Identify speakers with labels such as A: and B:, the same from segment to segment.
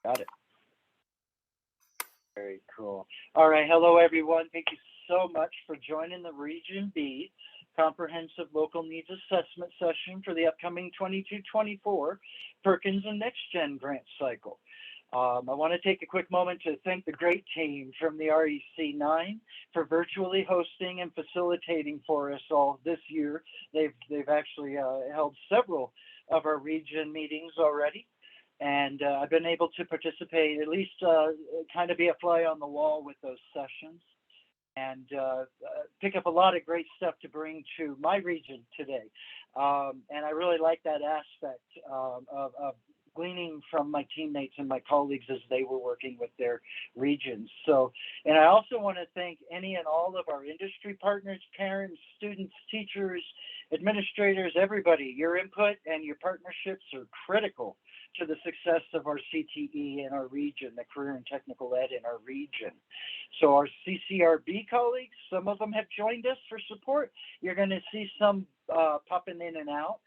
A: Got it. Very cool. All right. Hello, everyone. Thank you so much for joining the Region B Comprehensive Local Needs Assessment session for the upcoming 22-24 Perkins and Next Gen grant cycle. I want to take a quick moment to thank the great team from the REC9 for virtually hosting and facilitating for us all this year. They've actually held several of our region meetings already, and I've been able to participate, at least kind of be a fly on the wall with those sessions, and pick up a lot of great stuff to bring to my region today. And I really like that aspect of gleaning from my teammates and my colleagues as they were working with their regions. So, and I also want to thank any and all of our industry partners, parents, students, teachers, administrators, everybody. Your input and your partnerships are critical to the success of our CTE in our region, the career and technical ed in our region. So our CCRB colleagues, some of them have joined us for support. You're going to see some popping in and out,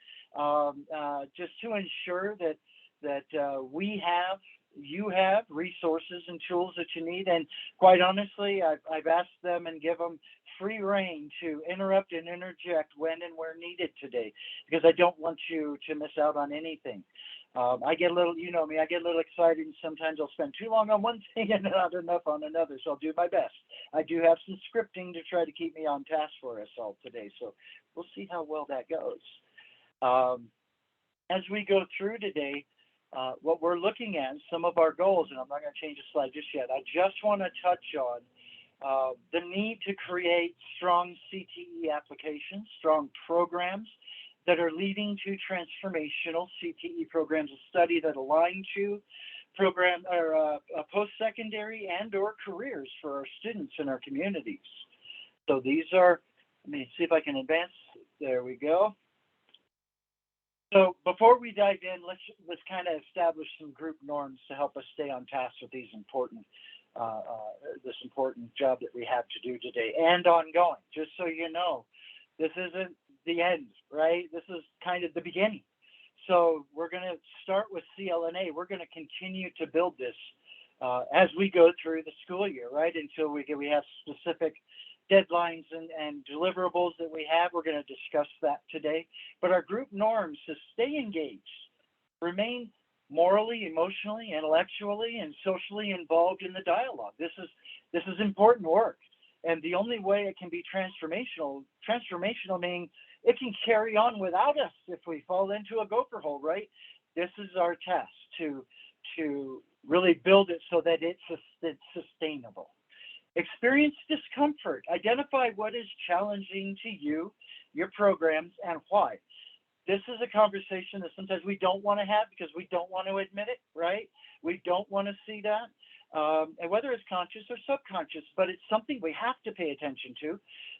A: just to ensure that you have resources and tools that you need. And quite honestly, I've asked them and give them free reign to interrupt and interject when and where needed today, because I don't want you to miss out on anything. I get a little, you know me, I get a little excited, and sometimes I'll spend too long on one thing and not enough on another. So I'll do my best. I do have some scripting to try to keep me on task for us all today. So we'll see how well that goes. As we go through today, what we're looking at, some of our goals, and I'm not going to change the slide just yet. I just want to touch on the need to create strong CTE applications, strong programs that are leading to transformational CTE programs of study that align to program or post-secondary and or careers for our students in our communities. So these are, let me see if I can advance. There we go. So before we dive in, let's kind of establish some group norms to help us stay on task with these this important job that we have to do today and ongoing. Just so you know, this isn't the end, right? This is kind of the beginning. So we're going to start with CLNA. We're going to continue to build this as we go through the school year, right? Until we have specific deadlines and deliverables that we have. We're going to discuss that today. But our group norms to stay engaged, remain morally, emotionally, intellectually, and socially involved in the dialogue. This is important work. And the only way it can be transformational meaning it can carry on without us if we fall into a gopher hole, right? This is our task to really build it so that it's sustainable. Experience discomfort. Identify what is challenging to you, your programs, and why. This is a conversation that sometimes we don't want to have because we don't want to admit it, right? We don't want to see that. And whether it's conscious or subconscious, but it's something we have to pay attention to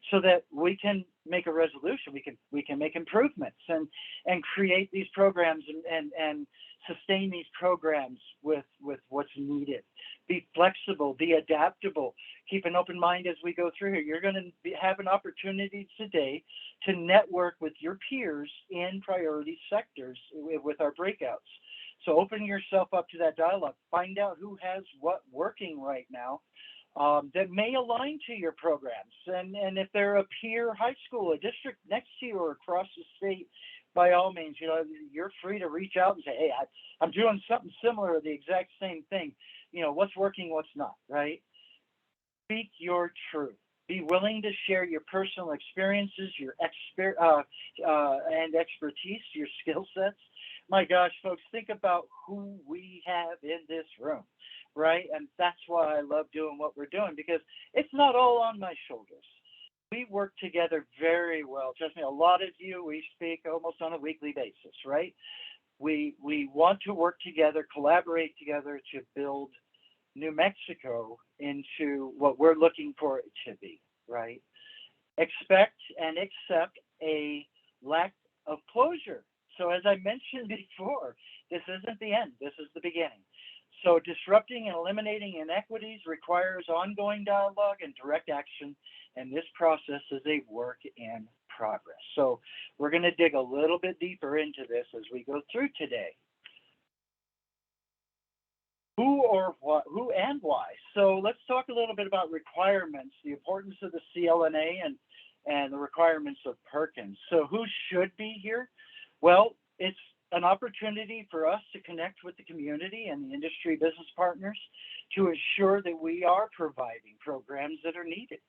A: so that we can make a resolution, we can make improvements and create these programs and sustain these programs with what's needed. Be flexible, be adaptable, keep an open mind as we go through here. You're going to have an opportunity today to network with your peers in priority sectors with our breakouts. So open yourself up to that dialogue. Find out who has what working right now that may align to your programs. And if they're a peer high school, a district next to you or across the state, by all means, you're free to reach out and say, hey, I'm doing something similar or the exact same thing. What's working, what's not, right? Speak your truth. Be willing to share your personal experiences, your and expertise, your skill sets. My gosh, folks, think about who we have in this room, right? And that's why I love doing what we're doing, because it's not all on my shoulders. We work together very well. Trust me, a lot of you, we speak almost on a weekly basis, right? We want to work together, collaborate together to build New Mexico into what we're looking for it to be, right? Expect and accept a lack of closure. So as I mentioned before, this isn't the end, this is the beginning. So disrupting and eliminating inequities requires ongoing dialogue and direct action, and this process is a work in progress. So we're going to dig a little bit deeper into this as we go through today. who and why. So let's talk a little bit about requirements, the importance of the CLNA and the requirements of Perkins. So who should be here? Well, it's an opportunity for us to connect with the community and the industry business partners to ensure that we are providing programs that are needed.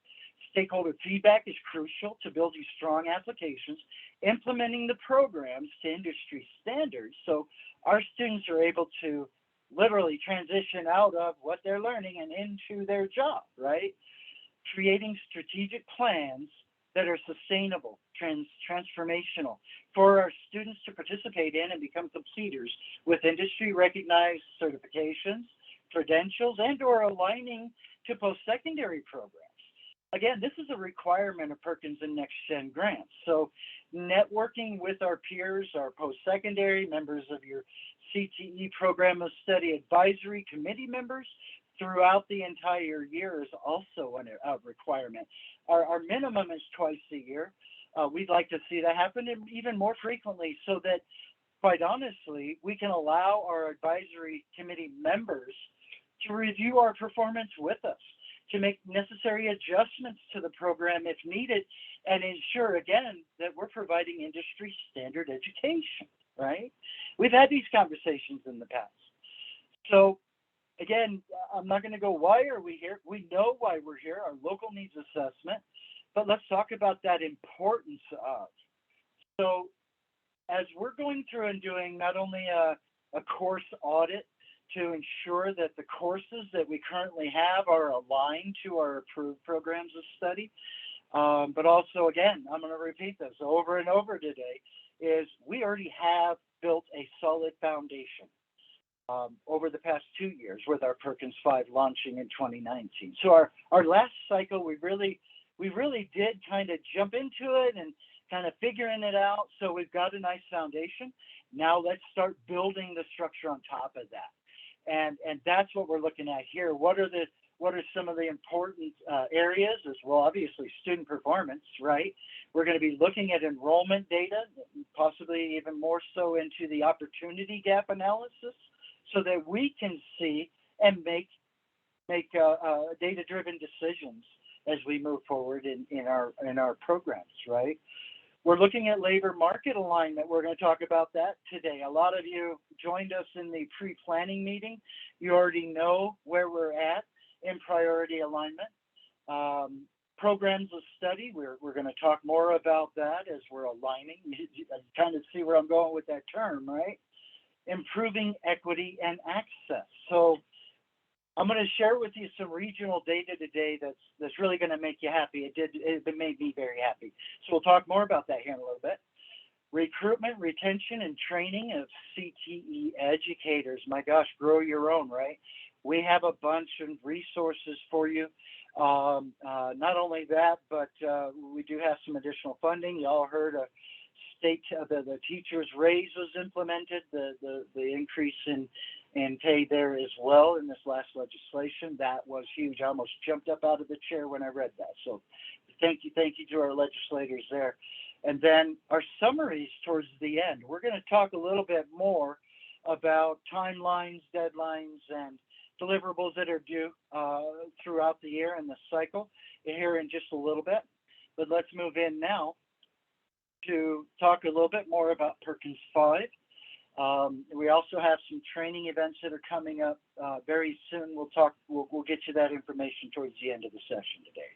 A: Stakeholder feedback is crucial to building strong applications, implementing the programs to industry standards so our students are able to literally transition out of what they're learning and into their job, right? Creating strategic plans that are sustainable, transformational for our students to participate in and become completers with industry recognized certifications, credentials, and or aligning to post-secondary programs. Again, this is a requirement of Perkins and Next Gen grants. So networking with our peers, our post-secondary members of your CTE Program of Study Advisory Committee members throughout the entire year is also a requirement. Our minimum is twice a year. We'd like to see that happen even more frequently so that, quite honestly, we can allow our advisory committee members to review our performance with us, to make necessary adjustments to the program if needed, and ensure, again, that we're providing industry standard education, right? We've had these conversations in the past. So, again, I'm not going to go, why are we here? We know why we're here, our local needs assessment, but let's talk about that importance of. So, as we're going through and doing not only a course audit to ensure that the courses that we currently have are aligned to our approved programs of study. But also, again, I'm going to repeat this over and over today, is we already have built a solid foundation over the past 2 years with our Perkins 5 launching in 2019. So our last cycle, we really did kind of jump into it and kind of figuring it out. So we've got a nice foundation. Now let's start building the structure on top of that. And that's what we're looking at here. What are some of the important areas? As well, obviously student performance, right? We're going to be looking at enrollment data, possibly even more so into the opportunity gap analysis, so that we can see and make data-driven decisions as we move forward in our programs, right? We're looking at labor market alignment. We're going to talk about that today. A lot of you joined us in the pre-planning meeting. You already know where we're at in priority alignment. Programs of study, we're going to talk more about that as we're aligning. You kind of see where I'm going with that term, right? Improving equity and access. So I'm going to share with you some regional data today that's really going to make you happy. It made me very happy. So we'll talk more about that here in a little bit. Recruitment, retention, and training of CTE educators. My gosh, grow your own, right? We have a bunch of resources for you. Not only that, but we do have some additional funding. Y'all heard a state the teachers' raise was implemented, the increase in pay there as well in this last legislation. That was huge. I almost jumped up out of the chair when I read that. So thank you to our legislators there. And then our summaries towards the end. We're going to talk a little bit more about timelines, deadlines, and deliverables that are due throughout the year and the cycle here in just a little bit. But let's move in now to talk a little bit more about Perkins 5. We also have some training events that are coming up very soon. We'll get you that information towards the end of the session today.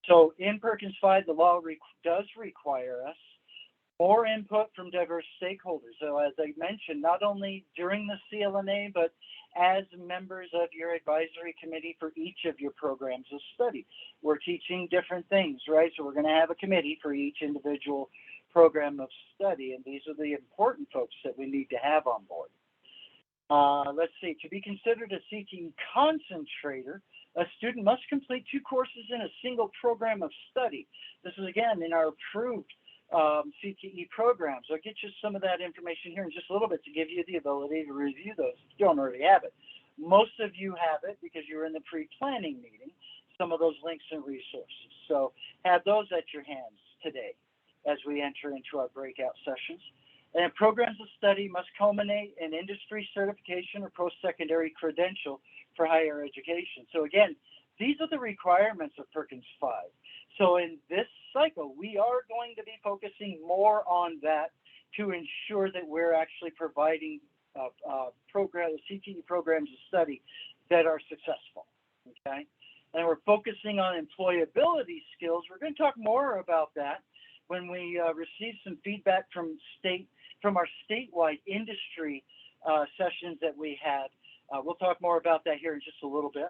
A: So in Perkins 5, the law does require us more input from diverse stakeholders. So as I mentioned, not only during the CLNA, but as members of your advisory committee for each of your programs of study. We're teaching different things, right? So we're going to have a committee for each individual program of study, and these are the important folks that we need to have on board. Let's see, to be considered a CTE concentrator, a student must complete 2 courses in a single program of study. This is, again, in our approved CTE programs. I'll get you some of that information here in just a little bit to give you the ability to review those if you don't already have it. Most of you have it because you were in the pre-planning meeting, some of those links and resources. So have those at your hands today as we enter into our breakout sessions. And programs of study must culminate in industry certification or post-secondary credential for higher education. So again, these are the requirements of Perkins 5. So in this cycle, we are going to be focusing more on that to ensure that we're actually providing CTE programs of study that are successful, okay? And we're focusing on employability skills. We're going to talk more about that when we receive some feedback from our statewide industry sessions that we had. We'll talk more about that here in just a little bit,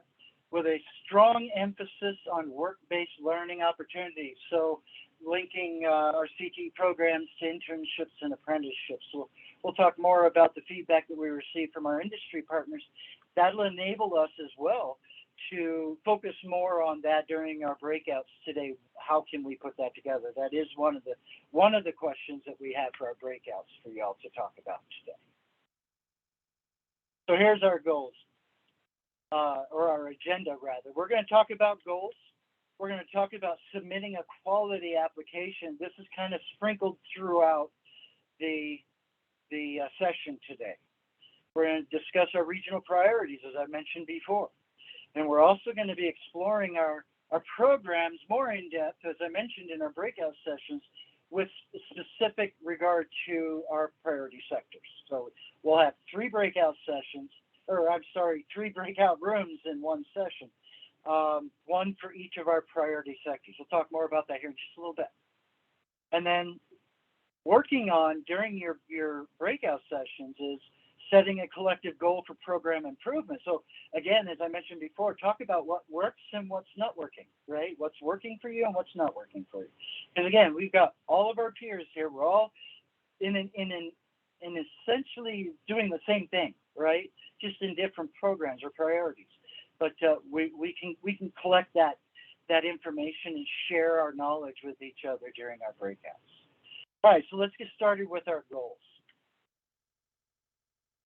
A: with a strong emphasis on work-based learning opportunities. So linking our CTE programs to internships and apprenticeships. So we'll talk more about the feedback that we received from our industry partners. That'll enable us as well to focus more on that during our breakouts today. How can we put that together? That is one of the questions that we have for our breakouts for y'all to talk about today. So here's our goals, or our agenda rather. We're going to talk about goals. We're going to talk about submitting a quality application. This is kind of sprinkled throughout the session today. We're going to discuss our regional priorities, as I mentioned before. And we're also going to be exploring our programs more in depth, as I mentioned in our breakout sessions, with specific regard to our priority sectors. So we'll have three breakout rooms in one session, one for each of our priority sectors. We'll talk more about that here in just a little bit. And then working on during your breakout sessions is setting a collective goal for program improvement. So again, as I mentioned before, talk about what works and what's not working, right? What's working for you and what's not working for you. And again, we've got all of our peers here. We're all in essentially doing the same thing, right? Just in different programs or priorities. But we can collect that information and share our knowledge with each other during our breakouts. All right, so let's get started with our goals.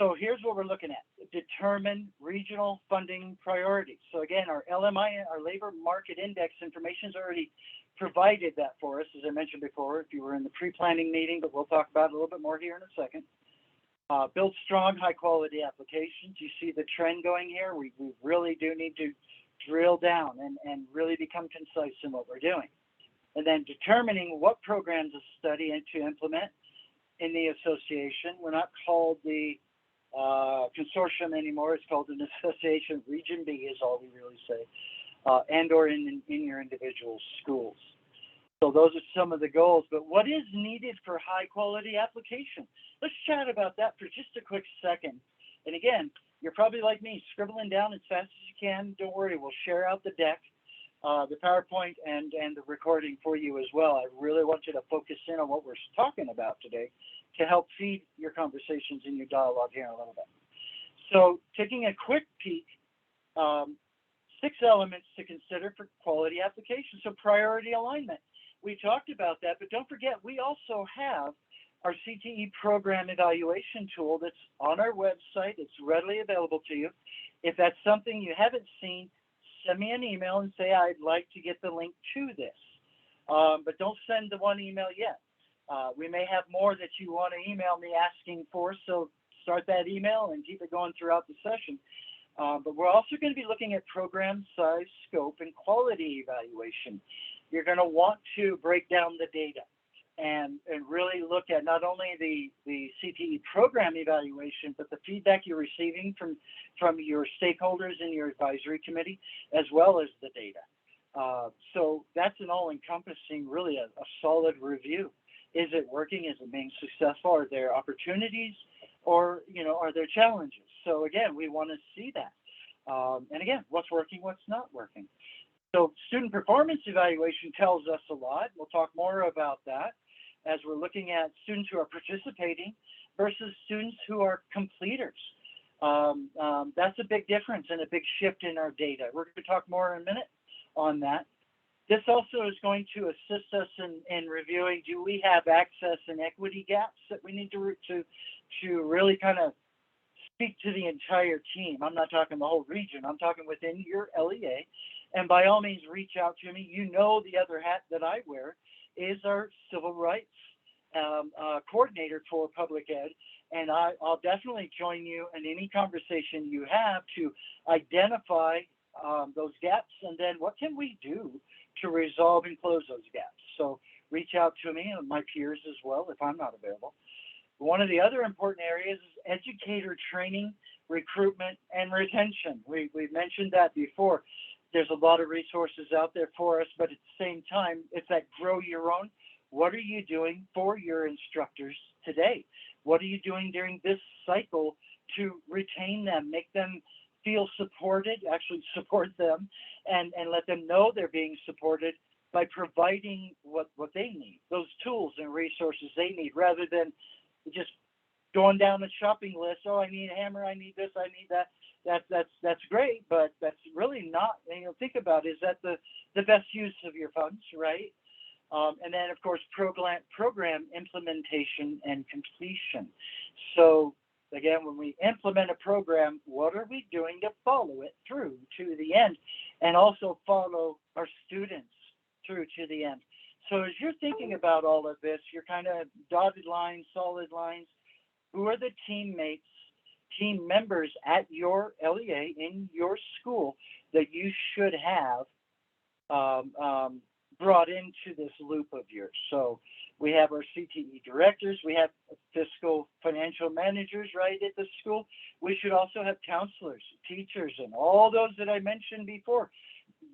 A: So here's what we're looking at. Determine regional funding priorities. So again, our LMI, our labor market index information is already provided that for us, as I mentioned before, if you were in the pre-planning meeting, but we'll talk about it a little bit more here in a second. Build strong, high-quality applications. You see the trend going here. We really do need to drill down and really become concise in what we're doing. And then determining what programs of study and to implement in the association. We're not called the consortium anymore. It's called an association. Region B is all we really say, and or in your individual schools. So those are some of the goals, but what is needed for high quality application? Let's chat about that for just a quick second. And again, you're probably like me, scribbling down as fast as you can. Don't worry, we'll share out the deck, the PowerPoint and the recording for you as well. I really want you to focus in on what we're talking about today to help feed your conversations and your dialogue here in a little bit. So taking a quick peek, 6 elements to consider for quality application. So priority alignment. We talked about that, but don't forget, we also have our CTE program evaluation tool that's on our website. It's readily available to you. If that's something you haven't seen, send me an email and say, I'd like to get the link to this. But don't send the one email yet. We may have more that you want to email me asking for, so start that email and keep it going throughout the session. But we're also going to be looking at program size, scope, and quality evaluation. You're going to want to break down the data and really look at not only the CTE program evaluation, but the feedback you're receiving from your stakeholders in your advisory committee, as well as the data. So that's an all-encompassing, really a solid review. Is it working? Is it being successful? Are there opportunities, or are there challenges? So again, we want to see that. And again, what's working, what's not working. So student performance evaluation tells us a lot. We'll talk more about that as we're looking at students who are participating versus students who are completers. That's a big difference and a big shift in our data. We're going to talk more in a minute on that. This also is going to assist us in reviewing, do we have access and equity gaps that we need to really kind of speak to the entire team. I'm not talking the whole region. I'm talking within your LEA. And by all means, reach out to me. The other hat that I wear is our civil rights coordinator for public ed, and I'll definitely join you in any conversation you have to identify those gaps, and then what can we do to resolve and close those gaps. So reach out to me and my peers as well if I'm not available. One of the other important areas is educator training, recruitment, and retention. We've mentioned that before. There's a lot of resources out there for us, but at the same time, it's that grow your own. What are you doing for your instructors today? What are you doing during this cycle to retain them, make them feel supported, actually support them, and let them know they're being supported by providing what they need, those tools and resources they need, rather than just going down the shopping list. Oh, I need a hammer, I need this, I need that. That's great, but that's really not. Think about, is that the best use of your funds, right? And then, of course, program implementation and completion. So again, when we implement a program, what are we doing to follow it through to the end, and also follow our students through to the end? So as you're thinking about all of this, you're kind of dotted lines, solid lines. Who are the teammates, team members at your LEA in your school that you should have brought into this loop of yours? So we have our CTE directors, we have fiscal financial managers right at the school. We should also have counselors, teachers, and all those that I mentioned before.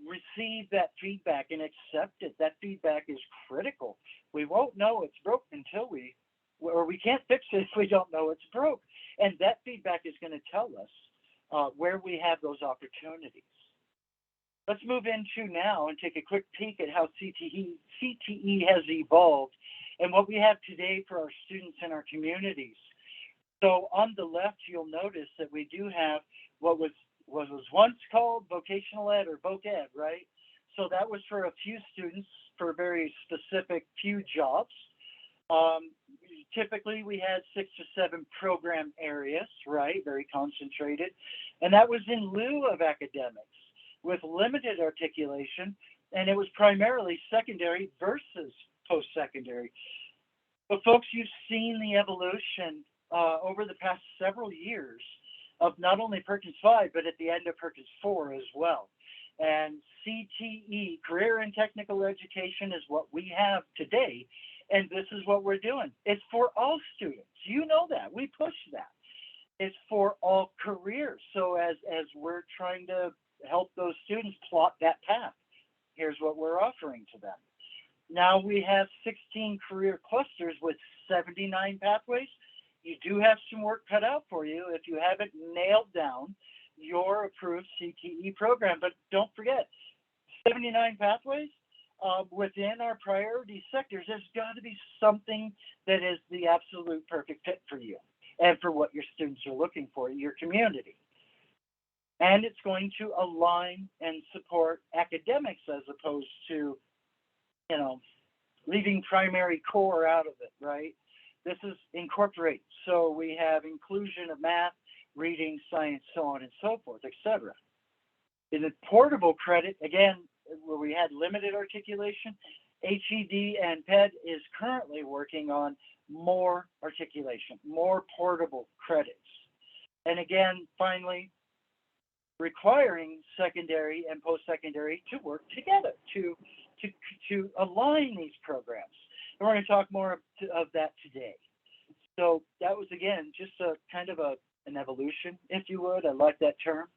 A: Receive that feedback and accept it. That feedback is critical. We won't know it's broke until we can't fix it if we don't know it's broke. And that feedback is going to tell us where we have those opportunities. Let's move into now and take a quick peek at how CTE has evolved and what we have today for our students and our communities. So on the left, you'll notice that we do have what was once called vocational ed or voc ed, right? So that was for a few students for very specific few jobs. Typically, we had 6 to 7 program areas, right? Very concentrated. And that was in lieu of academics with limited articulation. And it was primarily secondary versus post-secondary. But folks, you've seen the evolution over the past several years of not only Perkins 5, but at the end of Perkins 4 as well. And CTE, Career and Technical Education, is what we have today. And this is what we're doing. It's for all students. You know that. We push that. It's for all careers. So as we're trying to help those students plot that path, here's what we're offering to them. Now we have 16 career clusters with 79 pathways. You do have some work cut out for you if you haven't nailed down your approved CTE program. But don't forget, 79 pathways within our priority sectors. There's got to be something that is the absolute perfect fit for you and for what your students are looking for in your community. And it's going to align and support academics as opposed to, leaving primary core out of it, right? This is incorporate. So we have inclusion of math, reading, science, so on and so forth, etc. In the portable credit, again, where we had limited articulation, HED and PED is currently working on more articulation, more portable credits. And again, finally, requiring secondary and post-secondary to work together to align these programs. And we're going to talk more of that today. So that was, again, just a kind of an evolution, if you would. I like that term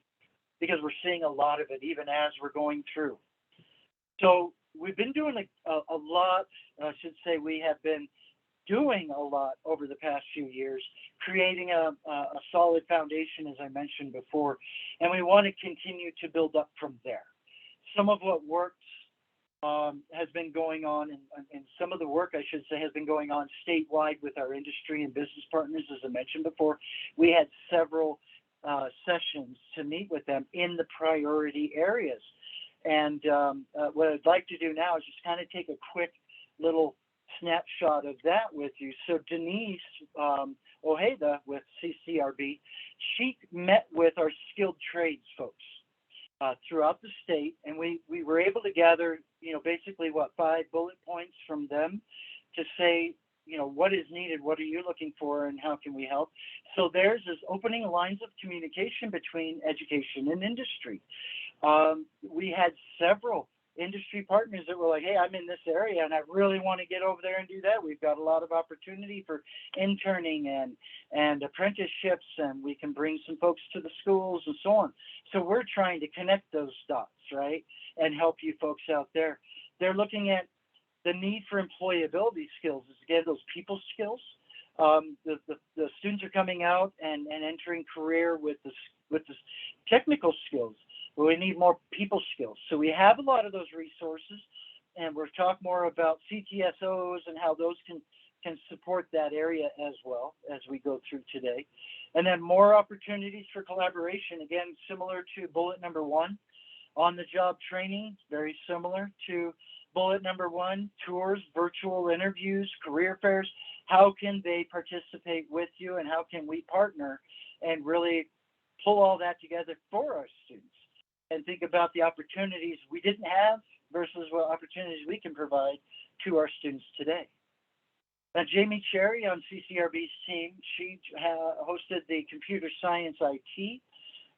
A: because we're seeing a lot of it even as we're going through. So we've been doing a lot, I should say we have been doing a lot over the past few years, creating a solid foundation, as I mentioned before, and we want to continue to build up from there. Some of what works has been going on, and some of the work, I should say, has been going on statewide with our industry and business partners, as I mentioned before. We had several sessions to meet with them in the priority areas. And what I'd like to do now is just kind of take a quick little snapshot of that with you. So Denise Ojeda with CCRB, she met with our skilled trades folks throughout the state, and we were able to gather, basically 5 bullet points from them to say what is needed, what are you looking for, and how can we help? So theirs is opening lines of communication between education and industry. We had several industry partners that were like, hey, I'm in this area and I really want to get over there and do that. We've got a lot of opportunity for interning and apprenticeships, and we can bring some folks to the schools and so on. So we're trying to connect those dots, right, and help you folks out there. They're looking at the need for employability skills, is again those people skills. The students are coming out and entering career with the technical skills, but we need more people skills. So we have a lot of those resources, and we'll talk more about CTSOs and how those can support that area as well as we go through today. And then more opportunities for collaboration, again, similar to bullet number 1. On the job training, very similar to bullet number 1, tours, virtual interviews, career fairs. How can they participate with you, and how can we partner and really pull all that together for our students and think about the opportunities we didn't have versus what opportunities we can provide to our students today. Now, Jamie Cherry on CCRB's team, she hosted the computer science IT,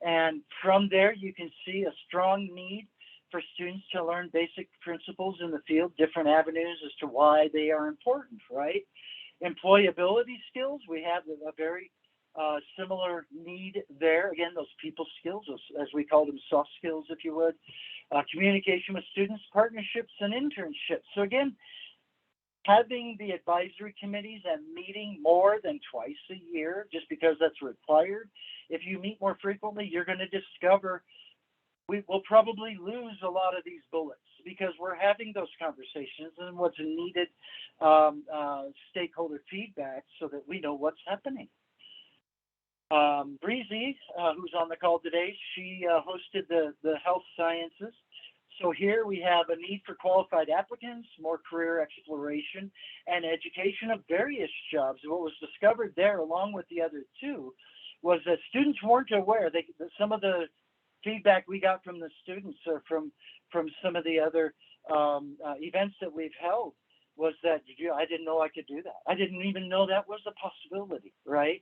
A: and from there you can see a strong need for students to learn basic principles in the field, different avenues as to why they are important, right? Employability skills, we have a very similar need there. Again, those people skills, as we call them, soft skills, if you would. Communication with students, partnerships, and internships. So again, having the advisory committees and meeting more than twice a year, just because that's required. If you meet more frequently, you're going to discover we will probably lose a lot of these bullets because we're having those conversations and what's needed stakeholder feedback so that we know what's happening. Breezy, who's on the call today, she hosted the health sciences. So here we have a need for qualified applicants, more career exploration, and education of various jobs. What was discovered there, along with the other two, was that students weren't aware. Some of the feedback we got from the students or from some of the other events that we've held was that I didn't know I could do that. I didn't even know that was a possibility, right?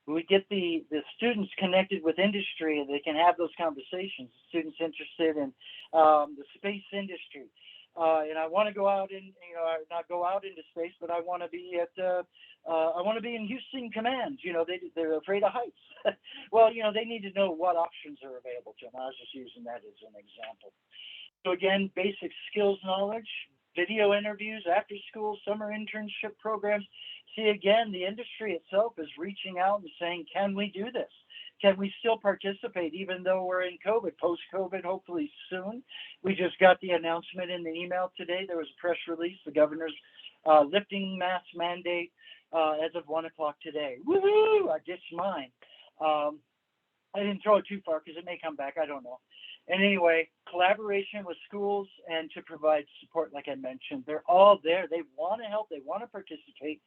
A: We get the students connected with industry and they can have those conversations. Students interested in the space industry. And I want to go out and, not go out into space, but I want to be I want to be in Houston Command. They're afraid of heights. Well, they need to know what options are available to them. I was just using that as an example. So again, basic skills knowledge, video interviews, after school, summer internship programs. See, again, the industry itself is reaching out and saying, can we do this? Can we still participate even though we're in COVID, post-COVID, hopefully soon? We just got the announcement in the email today. There was a press release, the governor's lifting mask mandate as of 1 o'clock today. Woohoo! I ditched mine. I didn't throw it too far because it may come back. I don't know. And anyway, collaboration with schools and to provide support, like I mentioned, they're all there. They want to help. They want to participate,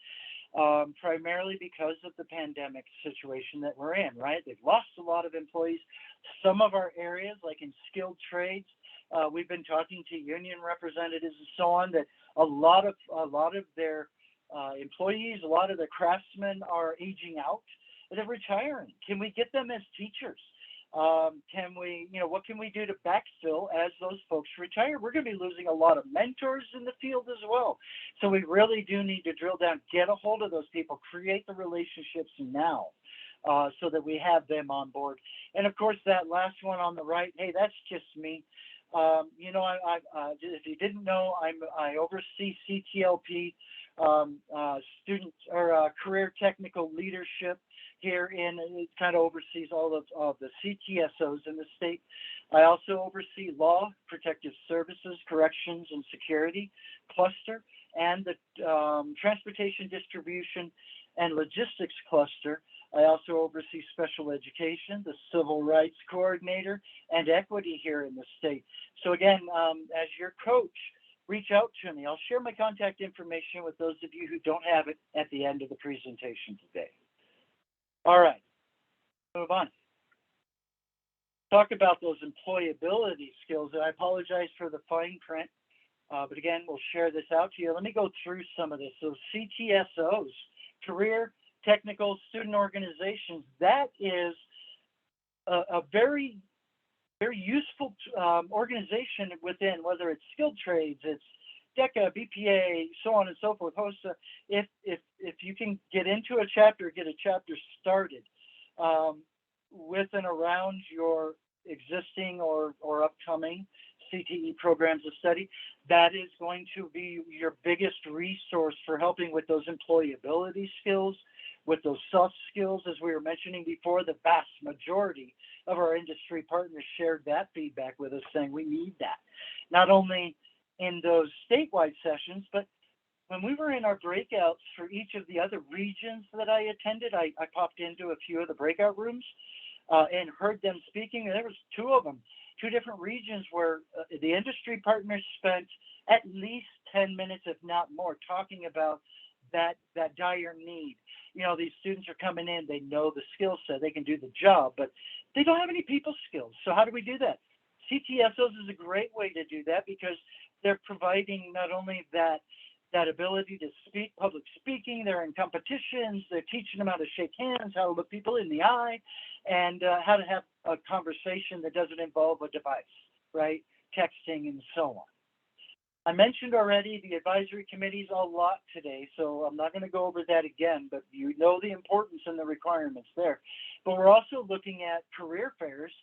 A: primarily because of the pandemic situation that we're in, right? They've lost a lot of employees. Some of our areas, like in skilled trades, we've been talking to union representatives and so on, that a lot of their employees, a lot of the craftsmen are aging out. They're retiring. Can we get them as teachers? Can we, what can we do to backfill as those folks retire? We're going to be losing a lot of mentors in the field as well. So we really do need to drill down, get a hold of those people, create the relationships now, so that we have them on board. And of course, that last one on the right, hey, that's just me. If you didn't know, I oversee CTLP, student or career technical leadership here it kind of oversees all of the CTSOs in the state. I also oversee law, protective services, corrections, and security cluster, and the transportation distribution and logistics cluster. I also oversee special education, the civil rights coordinator, and equity here in the state. So again, as your coach, reach out to me. I'll share my contact information with those of you who don't have it at the end of the presentation today. All right, move on. Talk about those employability skills, and I apologize for the fine print. But again, we'll share this out to you. Let me go through some of this. So CTSOs, Career Technical Student Organizations, that is a very, very useful organization within, whether it's skilled trades, it's DECA, BPA, so on and so forth, HOSA. If you can get into a chapter, get a chapter started with and around your existing or upcoming CTE programs of study, that is going to be your biggest resource for helping with those employability skills, with those soft skills. As we were mentioning before, the vast majority of our industry partners shared that feedback with us, saying we need that. Not only in those statewide sessions, but when we were in our breakouts for each of the other regions that I attended, I popped into a few of the breakout rooms and heard them speaking. There was two of them, two different regions where the industry partners spent at least 10 minutes, if not more, talking about that dire need. You know, these students are coming in, they know the skill set, they can do the job, but they don't have any people skills. So how do we do that? CTSOs is a great way to do that, because they're providing not only that ability to speak, public speaking, they're in competitions, they're teaching them how to shake hands, how to look people in the eye, and how to have a conversation that doesn't involve a device, right? Texting and so on. I mentioned already the advisory committees a lot today, so I'm not going to go over that again, but you know the importance and the requirements there. But we're also looking at career fairs.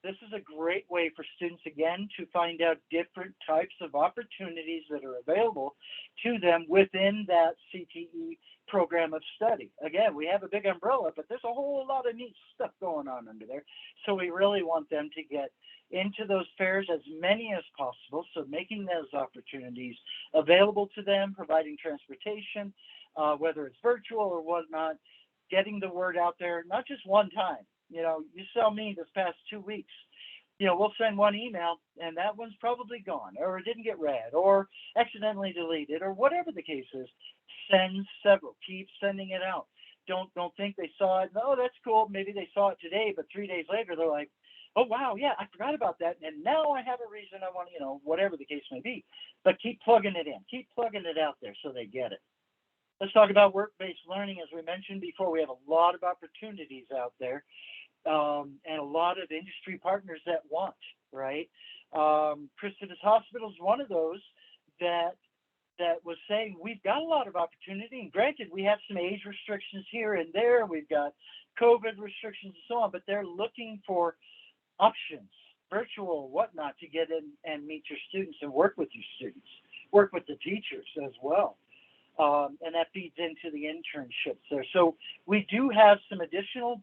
A: This is a great way for students, again, to find out different types of opportunities that are available to them within that CTE program of study. Again, we have a big umbrella, but there's a whole lot of neat stuff going on under there. So we really want them to get into those fairs, as many as possible. So making those opportunities available to them, providing transportation, whether it's virtual or whatnot, getting the word out there, not just one time. You know, you saw me this past 2 weeks. You know, we'll send one email and that one's probably gone, or it didn't get read, or accidentally deleted, or whatever the case is. Send several. Keep sending it out. Don't think they saw it. No, that's cool. Maybe they saw it today, but 3 days later they're like, oh wow, yeah, I forgot about that, and now I have a reason I want, you know, whatever the case may be. But keep plugging it in. Keep plugging it out there so they get it. Let's talk about work-based learning. As we mentioned before, we have a lot of opportunities out there, and a lot of industry partners that want, right? Christopher's Hospital is one of those that was saying we've got a lot of opportunity, and granted, we have some age restrictions here and there. We've got COVID restrictions and so on, but they're looking for options, virtual, whatnot, to get in and meet your students and work with your students, work with the teachers as well. And that feeds into the internships there. So we do have some additional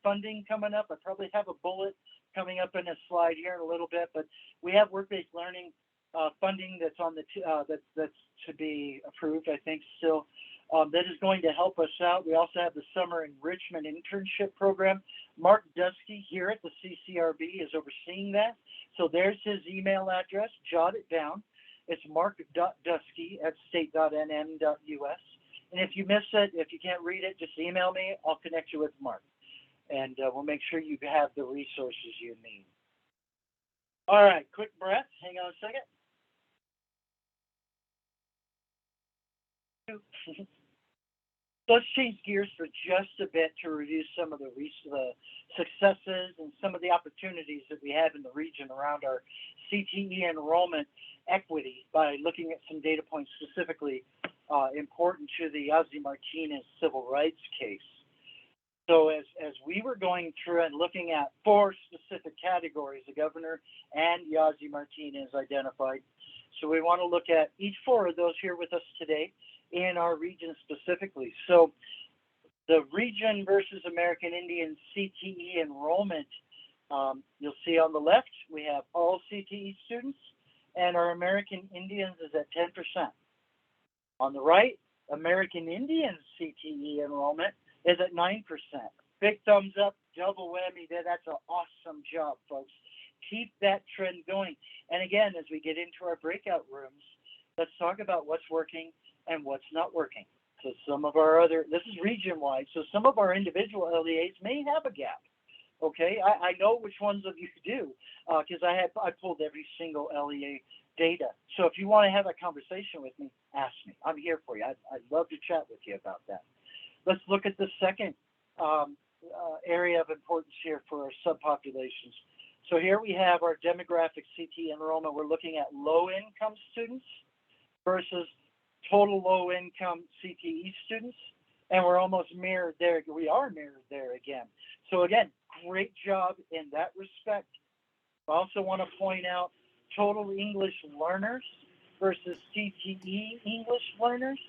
A: funding coming up. I probably have a bullet coming up in a slide here in a little bit, but we have work-based learning funding that's on the that's to be approved, I think, still. That is going to help us out. We also have the Summer Enrichment Internship Program. Mark Dusky here at the CCRB is overseeing that. So there's his email address. Jot it down. It's mark.dusky@state.nm.us. And if you miss it, if you can't read it, just email me. I'll connect you with Mark. And we'll make sure you have the resources you need. All right, quick breath. Hang on a second. Let's change gears for just a bit to review some of the successes and some of the opportunities that we have in the region around our CTE enrollment equity by looking at some data points specifically important to the Yazzie Martinez civil rights case. So as we were going through and looking at 4 specific categories, the governor and Yazzie Martinez identified. So we want to look at each 4 of those here with us today in our region specifically. So the region versus American Indian CTE enrollment, you'll see on the left, we have all CTE students, and our American Indians is at 10%. On the right, American Indian CTE enrollment is at 9%. Big thumbs up, double whammy there. That's an awesome job, folks. Keep that trend going. And again, as we get into our breakout rooms, let's talk about what's working and what's not working. So some of our this is region-wide, so some of our individual LEAs may have a gap. Okay, I know which ones of you do, because I pulled every single LEA data. So if you want to have a conversation with me, ask me. I'm here for you. I'd love to chat with you about that. Let's look at the second area of importance here for our subpopulations. So here we have our demographic CTE enrollment. We're looking at low-income students versus total low-income CTE students, and we're almost mirrored there. We are mirrored there again. So again, great job in that respect. I also want to point out total English learners versus CTE English learners.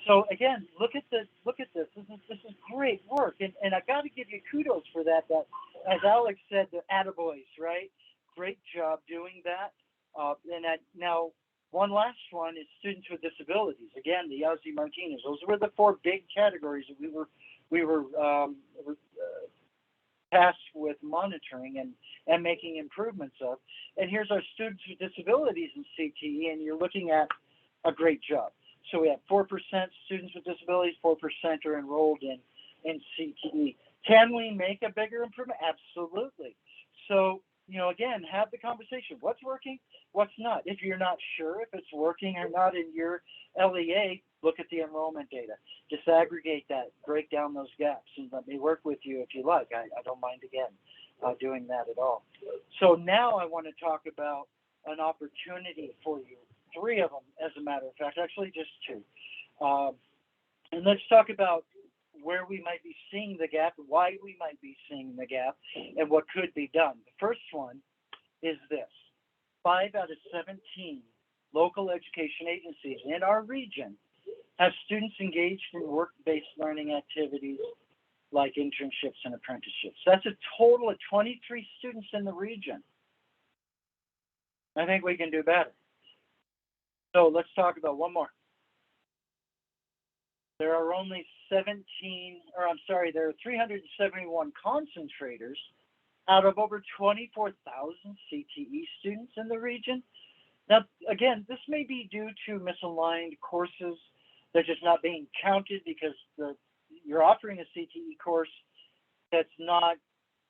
A: So again, look at this. This is great work, and I got to give you kudos for that. That, as Alex said, the attaboys, right? Great job doing that. Now, one last one is students with disabilities. Again, the Ozzy Martinez. Those were the four big categories that we were tasked with monitoring and making improvements of. And here's our students with disabilities in CTE, and you're looking at a great job. So we have 4% students with disabilities, 4% are enrolled in CTE. Can we make a bigger improvement? Absolutely. So, again, have the conversation. What's working? What's not? If you're not sure if it's working or not in your LEA, look at the enrollment data. Disaggregate that, break down those gaps, and let me work with you if you like. I don't mind, again, doing that at all. So now I want to talk about an opportunity for you. 3 of them, as a matter of fact, actually just 2. And let's talk about where we might be seeing the gap, why we might be seeing the gap, and what could be done. The first one is this. 5 out of 17 local education agencies in our region have students engaged in work-based learning activities like internships and apprenticeships. That's a total of 23 students in the region. I think we can do better. So let's talk about one more. There are only 371 concentrators out of over 24,000 CTE students in the region. Now, again, this may be due to misaligned courses. They're just not being counted because you're offering a CTE course that's not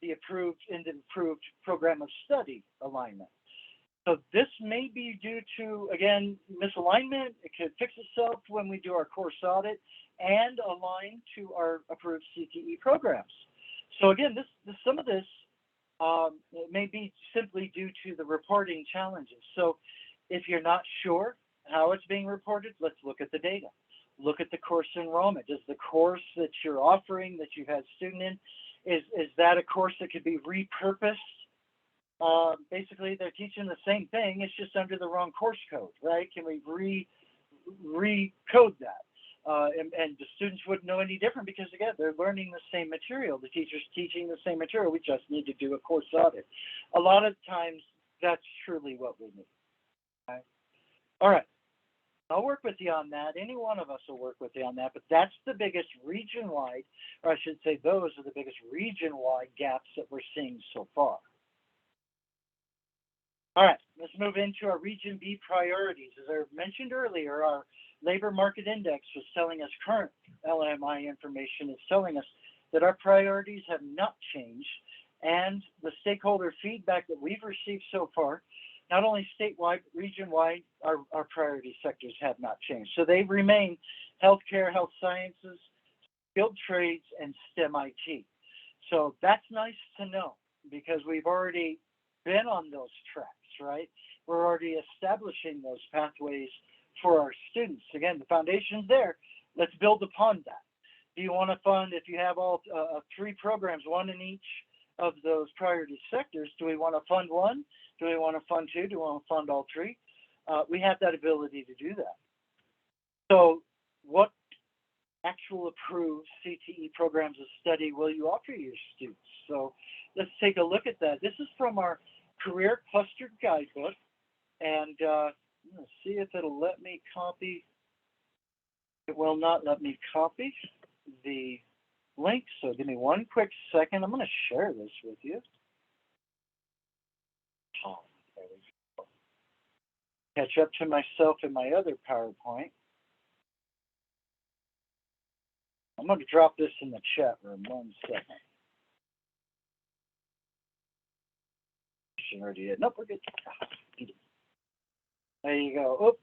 A: the approved program of study alignment. So this may be due to, again, misalignment. It could fix itself when we do our course audit and align to our approved CTE programs. So again, some of this may be simply due to the reporting challenges. So if you're not sure how it's being reported, let's look at the data. Look at the course enrollment. Is the course that you're offering, that you've had student in, is that a course that could be repurposed? Basically, they're teaching the same thing. It's just under the wrong course code, right? Can we recode that? And the students wouldn't know any different because, again, they're learning the same material. The teacher's teaching the same material. We just need to do a course audit. A lot of times, that's truly what we need. Okay? All right. I'll work with you on that. Any one of us will work with you on that. But that's the biggest region-wide, or I should say those are the biggest region-wide gaps that we're seeing so far. All right, let's move into our Region B priorities. As I mentioned earlier, our labor market index was telling us, current LMI information is telling us that our priorities have not changed, and the stakeholder feedback that we've received so far, not only statewide, region-wide, our priority sectors have not changed. So they remain healthcare, health sciences, skilled trades, and STEM IT. So that's nice to know because we've already been on those tracks, right? We're already establishing those pathways for our students. Again, the foundation's there. Let's build upon that. Do you want to fund, if you have all 3 programs, 1 in each of those priority sectors, do we want to fund 1? Do we want to fund 2? Do we want to fund all 3? We have that ability to do that. So what actual approved CTE programs of study will you offer your students? So let's take a look at that. This is from our Career Cluster Guidebook, and let's see if it'll let me copy. It will not let me copy the link, so give me one quick second. I'm going to share this with you. Oh, there we go. Catch up to myself in my other PowerPoint. I'm going to drop this in the chat room. 1 second. Already did. Nope, we're good. There you go. Oop,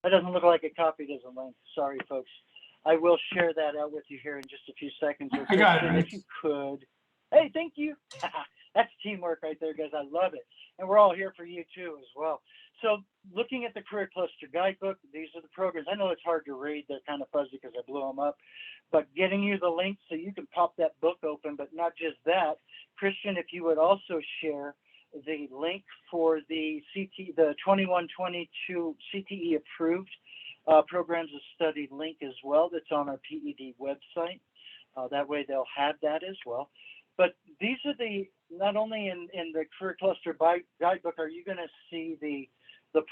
A: that doesn't look like it copied as a link. Sorry, folks. I will share that out with you here in just a few seconds. Or
B: I got
A: Christian,
B: it.
A: if you could. Hey, thank you. That's teamwork right there, guys. I love it. And we're all here for you too as well. So looking at the Career Cluster Guidebook, these are the programs. I know it's hard to read. They're kind of fuzzy because I blew them up. But getting you the link so you can pop that book open. But not just that. Christian, if you would also share the link for the the 2122 CTE approved programs of study link as well. That's on our PED website. That way they'll have that as well. But these are not only in the Career Cluster Guidebook are you going to see the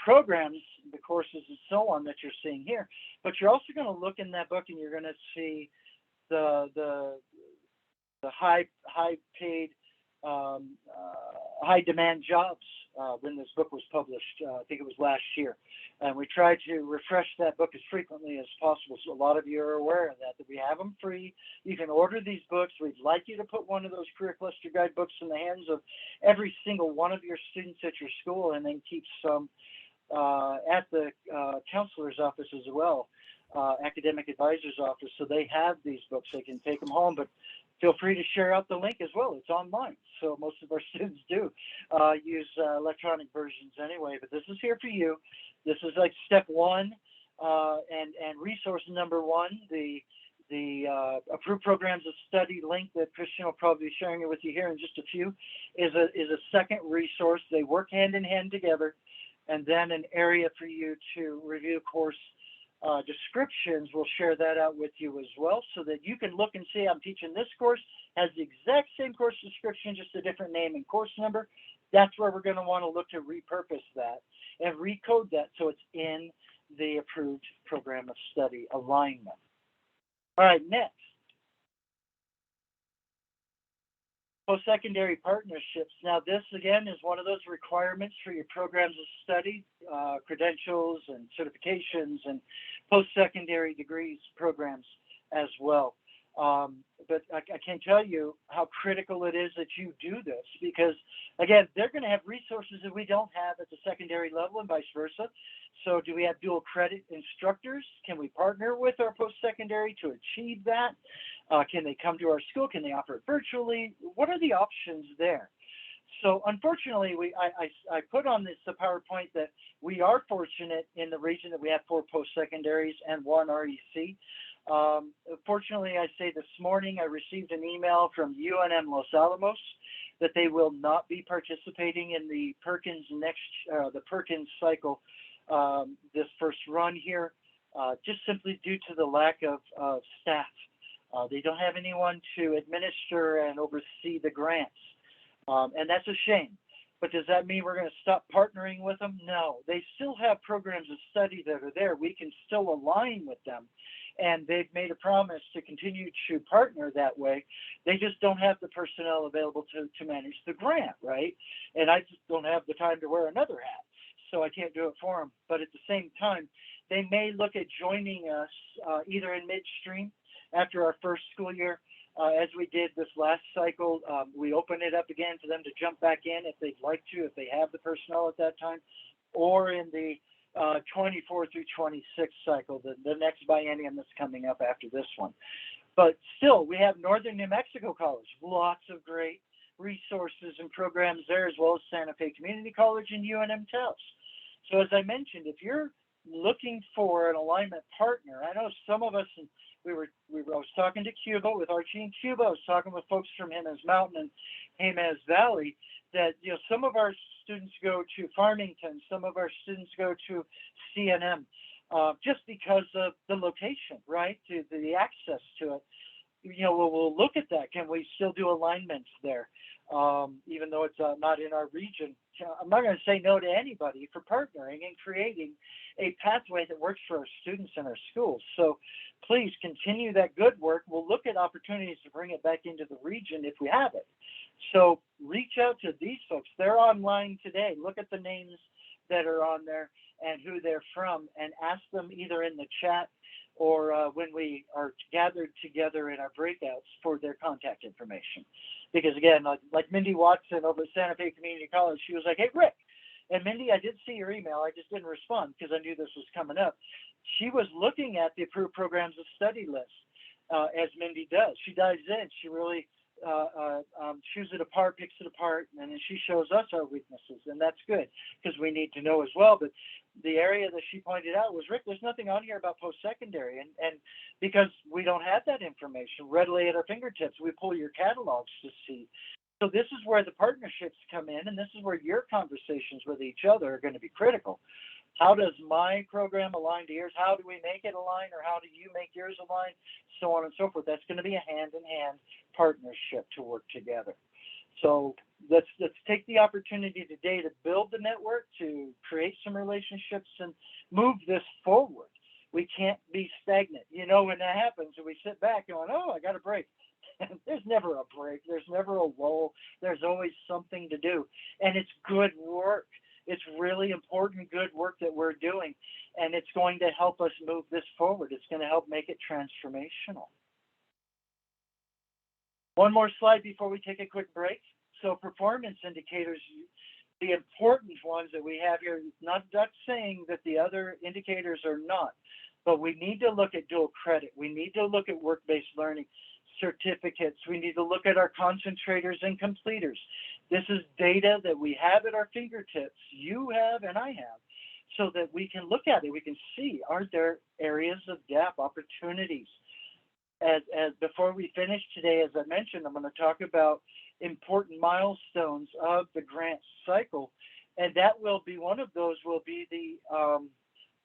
A: programs, the courses, and so on that you're seeing here, but you're also going to look in that book and you're going to see the high paid, high demand jobs when this book was published. I think it was last year. And we try to refresh that book as frequently as possible. So a lot of you are aware of that we have them free. You can order these books. We'd like you to put one of those Career Cluster Guidebooks in the hands of every single one of your students at your school, and then keep some at the counselor's office as well, academic advisor's office. So they have these books. They can take them home, but feel free to share out the link as well. It's online. So most of our students do use electronic versions anyway, but this is here for you. This is like step one and resource number one, the approved programs of study link that Christian will probably be sharing it with you here in just a few is a second resource. They work hand in hand together, and then an area for you to review course descriptions. We'll share that out with you as well so that you can look and see I'm teaching this course, has the exact same course description, just a different name and course number. That's where we're going to want to look to repurpose that and recode that so it's in the approved program of study alignment. All right, next. Post-secondary partnerships. Now this again is one of those requirements for your programs of study, credentials and certifications and post-secondary degrees programs as well. But I can tell you how critical it is that you do this because, again, they're going to have resources that we don't have at the secondary level and vice versa. So do we have dual credit instructors? Can we partner with our post-secondary to achieve that? Can they come to our school? Can they offer it virtually? What are the options there? So unfortunately, I put on this the PowerPoint that we are fortunate in the region that we have 4 post-secondaries and 1 REC. Fortunately, I say this morning I received an email from UNM Los Alamos that they will not be participating in the Perkins Perkins cycle this first run here, just simply due to the lack of staff. They don't have anyone to administer and oversee the grants, and that's a shame. But does that mean we're going to stop partnering with them? No, they still have programs of study that are there. We can still align with them. And they've made a promise to continue to partner that way. They just don't have the personnel available to manage the grant, right? And I just don't have the time to wear another hat, so I can't do it for them. But at the same time, they may look at joining us either in midstream after our first school year, as we did this last cycle. We open it up again for them to jump back in if they'd like to, if they have the personnel at that time, or in the 24 through 26 cycle, the next biennium that's coming up after this one. But still, we have Northern New Mexico College, lots of great resources and programs there, as well as Santa Fe Community College and UNM Taos. So as I mentioned, if you're looking for an alignment partner, I know some of us, I was talking to Cuba with Archie in Cuba. I was talking with folks from Jimenez Mountain and Jimenez Valley that, some of our students go to Farmington, some of our students go to CNM, just because of the location, right? To the access to it. We'll look at that. Can we still do alignments there? Even though it's not in our region. I'm not going to say no to anybody for partnering and creating a pathway that works for our students and our schools. So please continue that good work. We'll look at opportunities to bring it back into the region if we have it. So reach out to these folks. They're online today. Look at the names that are on there and who they're from, and ask them either in the chat or when we are gathered together in our breakouts for their contact information. Because again, like Mindy Watson over at Santa Fe Community College, she was like, hey, Rick, And Mindy, I did see your email. I just didn't respond because I knew this was coming up. She was looking at the approved programs of study list, as Mindy does. She dives in. She really chews it apart, picks it apart, and then she shows us our weaknesses, and that's good because we need to know as well. But the area that she pointed out was, Rick, there's nothing on here about post-secondary, and because we don't have that information readily at our fingertips, we pull your catalogs to see. So this is where the partnerships come in, and this is where your conversations with each other are going to be critical. How does my program align to yours? How do we make it align, or how do you make yours align? So on and so forth. That's going to be a hand-in-hand partnership to work together. So let's take the opportunity today to build the network, to create some relationships, and move this forward. We can't be stagnant. You know, when that happens, and we sit back going, "Oh, I got a break." There's never a break. There's never a lull. There's always something to do, and it's good work. It's really important, good work that we're doing, and it's going to help us move this forward. It's going to help make it transformational. One more slide before we take a quick break. So performance indicators, the important ones that we have here, not saying that the other indicators are not, but we need to look at dual credit. We need to look at work-based learning certificates. We need to look at our concentrators and completers. This is data that we have at our fingertips, you have and I have, so that we can look at it. We can see, are there areas of gap, opportunities? As before we finish today, as I mentioned, I'm going to talk about important milestones of the grant cycle, and that will be one of those will be the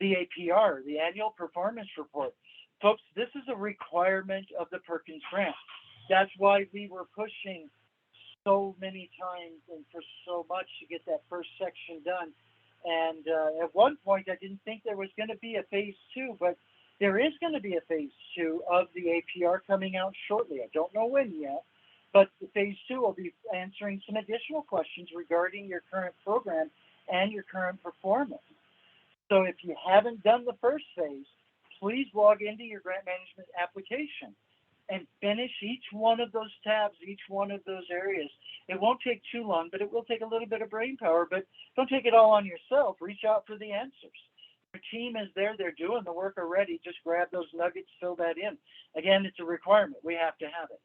A: APR, the annual performance report. Folks, this is a requirement of the Perkins grant. That's why we were pushing so many times and for so much to get that first section done. And at one point, I didn't think there was going to be a phase 2, but there is going to be a phase 2 of the APR coming out shortly. I don't know when yet, but the phase 2 will be answering some additional questions regarding your current program and your current performance. So if you haven't done the first phase, please log into your grant management application and finish each one of those tabs, each one of those areas. It won't take too long, but it will take a little bit of brain power, but don't take it all on yourself. Reach out for the answers. Your team is there. They're doing the work already. Just grab those nuggets, fill that in. Again, it's a requirement. We have to have it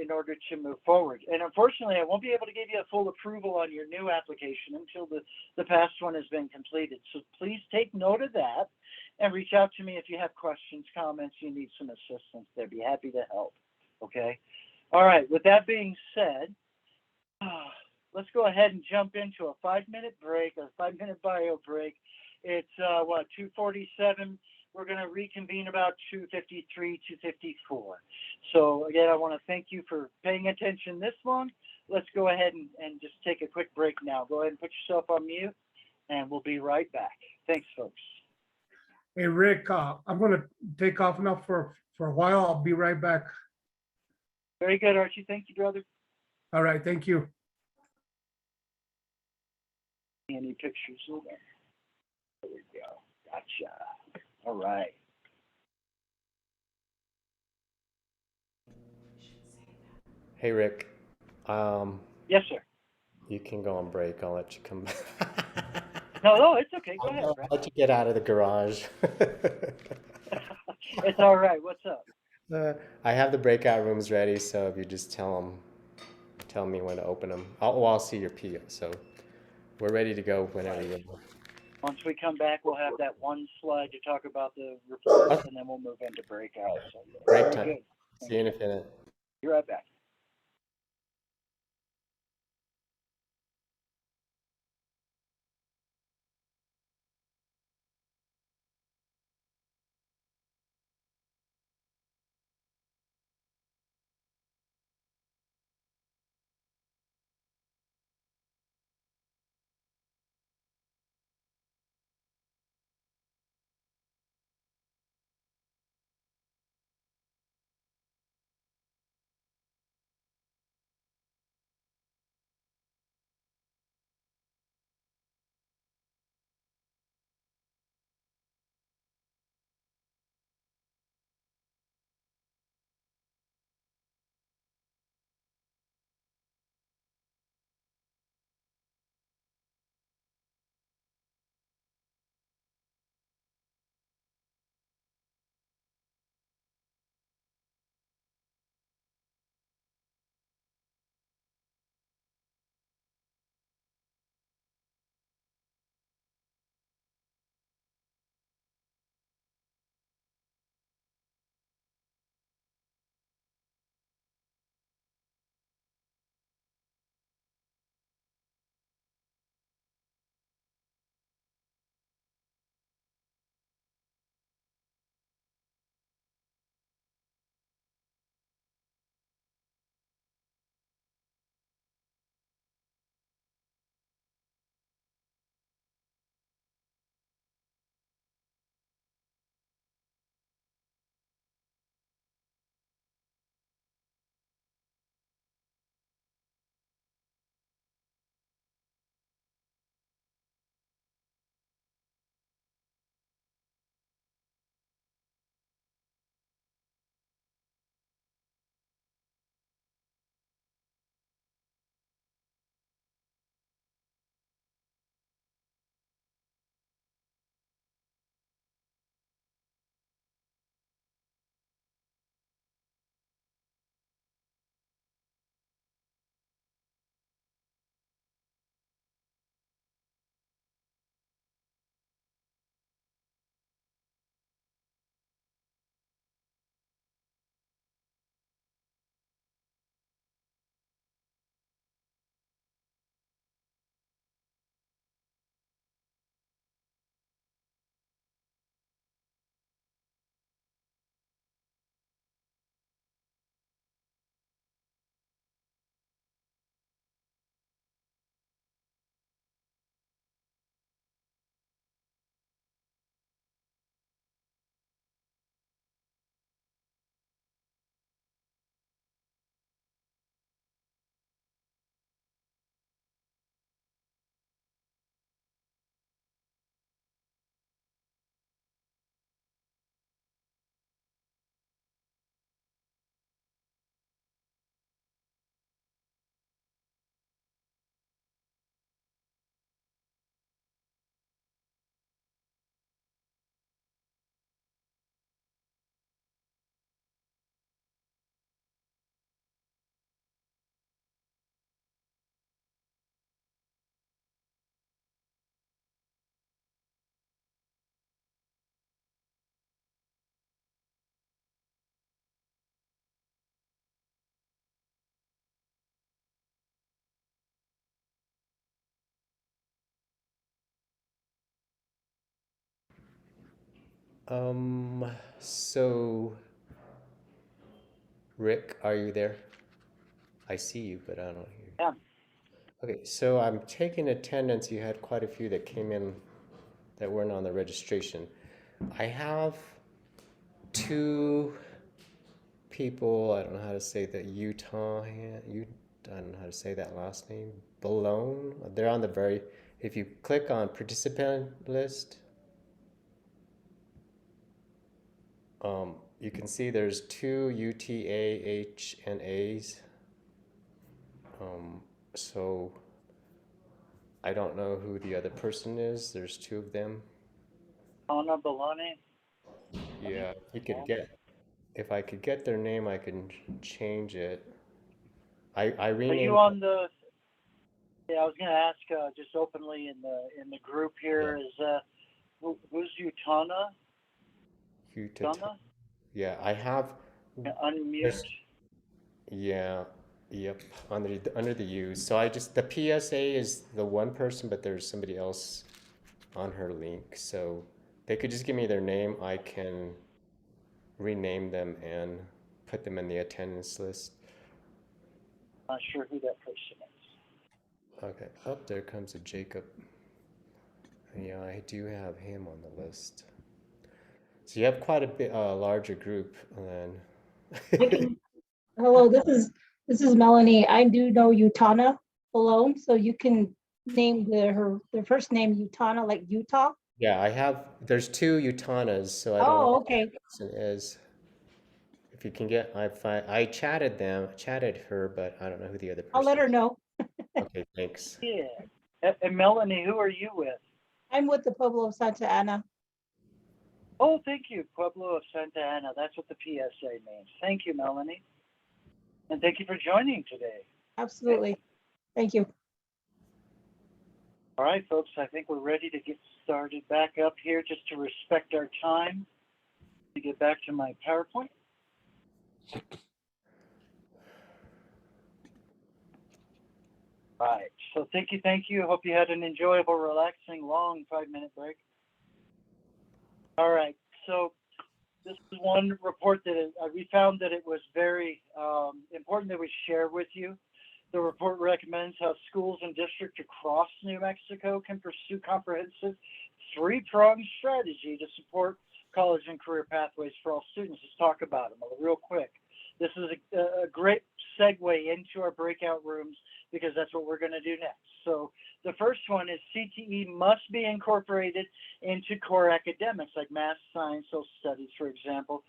A: in order to move forward. And unfortunately, I won't be able to give you a full approval on your new application until the past one has been completed. So please take note of that and reach out to me if you have questions, comments, you need some assistance. They'd be happy to help. Okay. All right. With that being said, let's go ahead and jump into a 5-minute break, a 5-minute bio break. It's 2:47. We're going to reconvene about 2:53, 2:54. So again, I want to thank you for paying attention this long. Let's go ahead and just take a quick break now. Go ahead and put yourself on mute, and we'll be right back. Thanks, folks.
B: Hey, Rick, I'm going to take off now for a while. I'll be right back.
A: Very good, Archie. Thank you, brother.
B: All right. Thank you.
A: Any pictures over there? There we go. Gotcha. All right.
C: Hey, Rick.
A: Yes, sir.
C: You can go on break. I'll let you come back.
A: No, it's okay. Go ahead,
C: I'll
A: Brad.
C: let you get out of the garage.
A: It's all right. What's up?
C: I have the breakout rooms ready, so if you just tell me when to open them. I'll see your PO. So we're ready to go whenever you're ready.
A: Once we come back, we'll have that one slide to talk about the report,
C: Okay.
A: and then we'll move into breakout. So,
C: Break
A: very
C: time.
A: good.
C: See you in a minute.
A: Be right back.
C: So Rick, are you there? I see you, but I don't hear you.
A: Yeah.
C: Okay, so I'm taking attendance. You had quite a few that came in that weren't on the registration. I have two people, I don't know how to say that, I don't know how to say that last name, Balone. They're on the very, if you click on participant list, you can see there's two UTAHNAs. So I don't know who the other person is. There's two of them.
A: Anna Baloney.
C: Yeah, if I could get their name, I can change it. I
A: Are you
C: renamed.
A: on the? Yeah, I was going to ask just openly in the group
C: Yeah,
A: here is who's Utana? Utana?
C: Yeah, I have.
A: Unmute.
C: There's, yeah, yep, under the U. So I just the PSA is the one person, but there's somebody else on her link. So they could just give me their name. I can rename them and put them in the attendance list.
A: Not sure who that person is.
C: Okay. Oh, there comes a Jacob. Yeah, I do have him on the list. So you have quite a bit larger group
D: I
C: then.
D: can, hello, this is Melanie. I do know Utana alone, so you can name their first name Utana, like Utah.
C: Yeah, there's two Utanas, so I don't know
D: Oh,
C: who
D: okay.
C: that person is. If you can get, I chatted her, but I don't know who the other
D: I'll let
C: person
D: her
C: is.
D: know.
C: Okay, thanks.
A: Yeah. And Melanie, who are you with?
D: I'm with the Pueblo of Santa Ana.
A: Oh, thank you, Pueblo of Santa Ana. That's what the PSA means. Thank you, Melanie. And thank you for joining today.
D: Absolutely. Thank you.
A: All right, folks, I think we're ready to get started back up here just to respect our time. To get back to my PowerPoint. All right, so thank you. Hope you had an enjoyable, relaxing, long 5-minute break. All right, so this is one report that we found that it was very important that we share with you. The report recommends how schools and districts across New Mexico can pursue comprehensive three-pronged strategy to support college and career pathways for all students. Let's talk about them real quick. This is a great segue into our breakout rooms because that's what we're going to do next. So the first one is CTE must be incorporated into core academics like math, science, social studies, for example.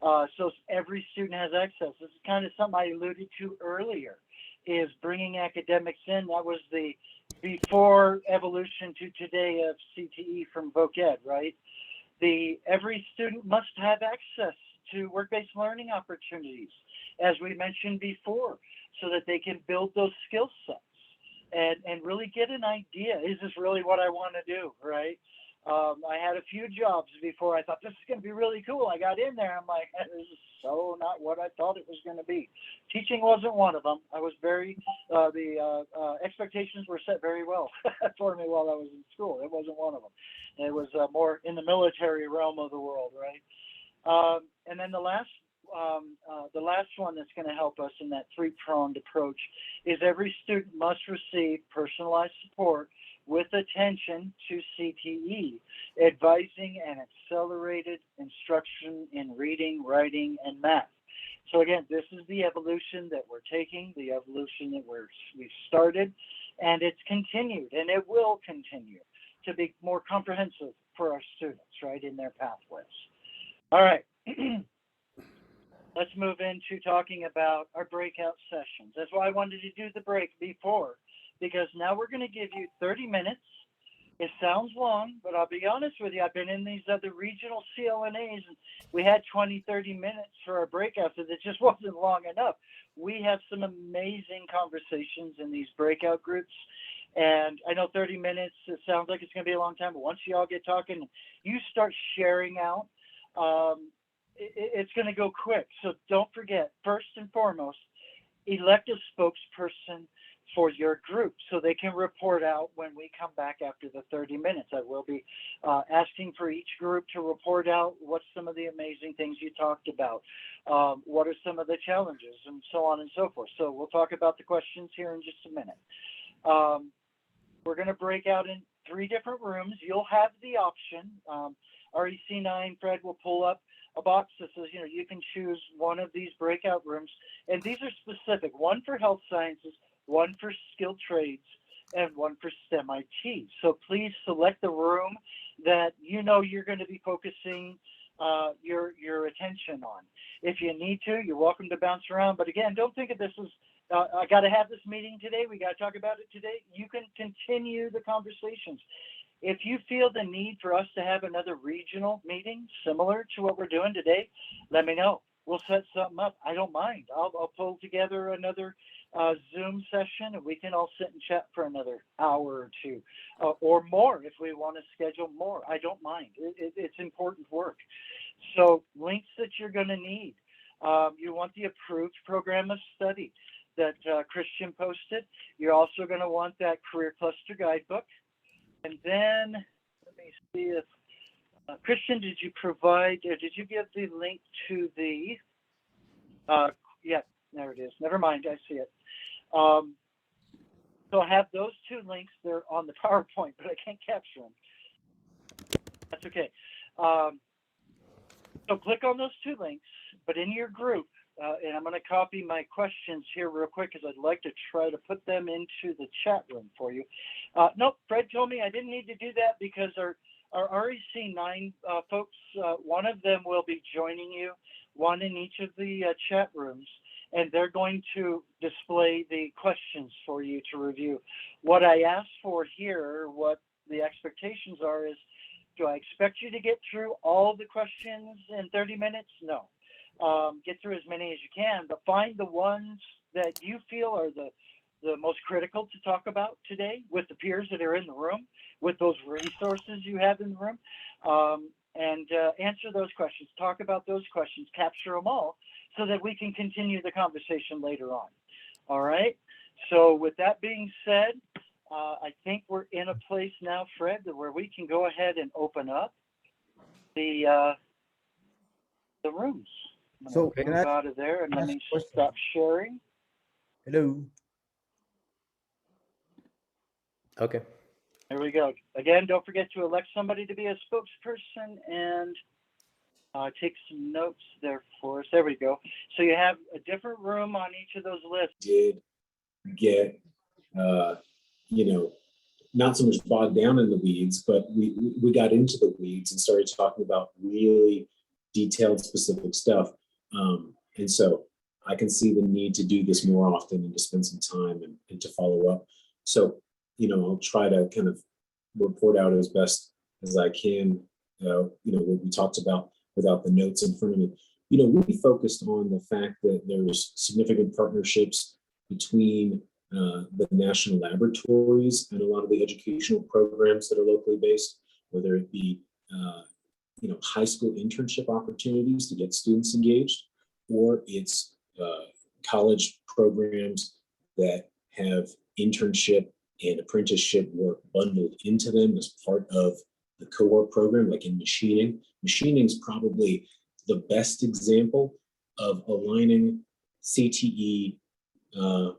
A: So every student has access. This is kind of something I alluded to earlier, is bringing academics in. That was the before evolution to today of CTE from VocEd, right? Every student must have access to work-based learning opportunities, as we mentioned before, so that they can build those skill sets and really get an idea. Is this really what I want to do, right? I had a few jobs before I thought this is going to be really cool. I got in there. I'm like, this is so not what I thought it was going to be. Teaching wasn't one of them. I was the expectations were set very well for me while I was in school. It wasn't one of them. It was more in the military realm of the world, right? And then the last one that's going to help us in that three-pronged approach is every student must receive personalized support with attention to CTE, advising and accelerated instruction in reading, writing, and math. So again, this is the evolution that we're taking, the evolution that we've started, and it's continued, and it will continue to be more comprehensive for our students, right, in their pathways. All right. Let's move into talking about our breakout sessions. That's why I wanted to do the break before, because now we're going to give you 30 minutes. It sounds long, but I'll be honest with you. I've been in these other regional CLNAs, and we had 20, 30 minutes for our breakouts, and it just wasn't long enough. We have some amazing conversations in these breakout groups. And I know 30 minutes, it sounds like it's going to be a long time, but once you all get talking, you start sharing out, it's going to go quick. So don't forget, first and foremost, elect a spokesperson for your group so they can report out when we come back after the 30 minutes. I will be asking for each group to report out what's some of the amazing things you talked about, what are some of the challenges, and so on and so forth. So we'll talk about the questions here in just a minute. We're going to break out in 3 different rooms. You'll have the option. REC9, Fred will pull up a box that says, you can choose one of these breakout rooms. And these are specific, one for health sciences, one for skilled trades, and one for STEM IT. So please select the room that you're going to be focusing your attention on. If you need to, you're welcome to bounce around. But again, don't think of this as, I got to have this meeting today. We got to talk about it today. You can continue the conversations. If you feel the need for us to have another regional meeting similar to what we're doing today, let me know. We'll set something up. I don't mind. I'll pull together another Zoom session, and we can all sit and chat for another hour or 2 or more if we want to schedule more. I don't mind. It's important work. So links that you're going to need. You want the approved program of study that Christian posted. You're also going to want that Career Cluster Guidebook. And then let me see if Christian, did you give the link to the, yeah, there it is. Never mind, I see it. So I have those 2 links. They're on the PowerPoint, but I can't capture them. That's okay. So click on those 2 links, but in your group, and I'm going to copy my questions here real quick because I'd like to try to put them into the chat room for you. Nope, Fred told me I didn't need to do that because our REC9 folks, one of them will be joining you, one in each of the chat rooms, and they're going to display the questions for you to review. What I asked for here, what the expectations are is, do I expect you to get through all the questions in 30 minutes? No. Get through as many as you can, but find the ones that you feel are the most critical to talk about today with the peers that are in the room, with those resources you have in the room, and answer those questions, talk about those questions, capture them all so that we can continue the conversation later on. All right. So with that being said, I think we're in a place now, Fred, where we can go ahead and open up the rooms.
E: So
A: move out of there and let me stop sharing.
E: Hello.
C: Okay.
A: There we go. Again, don't forget to elect somebody to be a spokesperson and take some notes there for us. There we go. So you have a different room on each of those lists.
F: Did get, not so much bogged down in the weeds, but we got into the weeds and started talking about really detailed, specific stuff. And so I can see the need to do this more often and to spend some time and to follow up. So, I'll try to kind of report out as best as I can, what we talked about without the notes in front of me. We focused on the fact that there's significant partnerships between the national laboratories and a lot of the educational programs that are locally based, whether it be high school internship opportunities to get students engaged, or it's college programs that have internship and apprenticeship work bundled into them as part of the cohort program, like in machining. Machining is probably the best example of aligning CTE and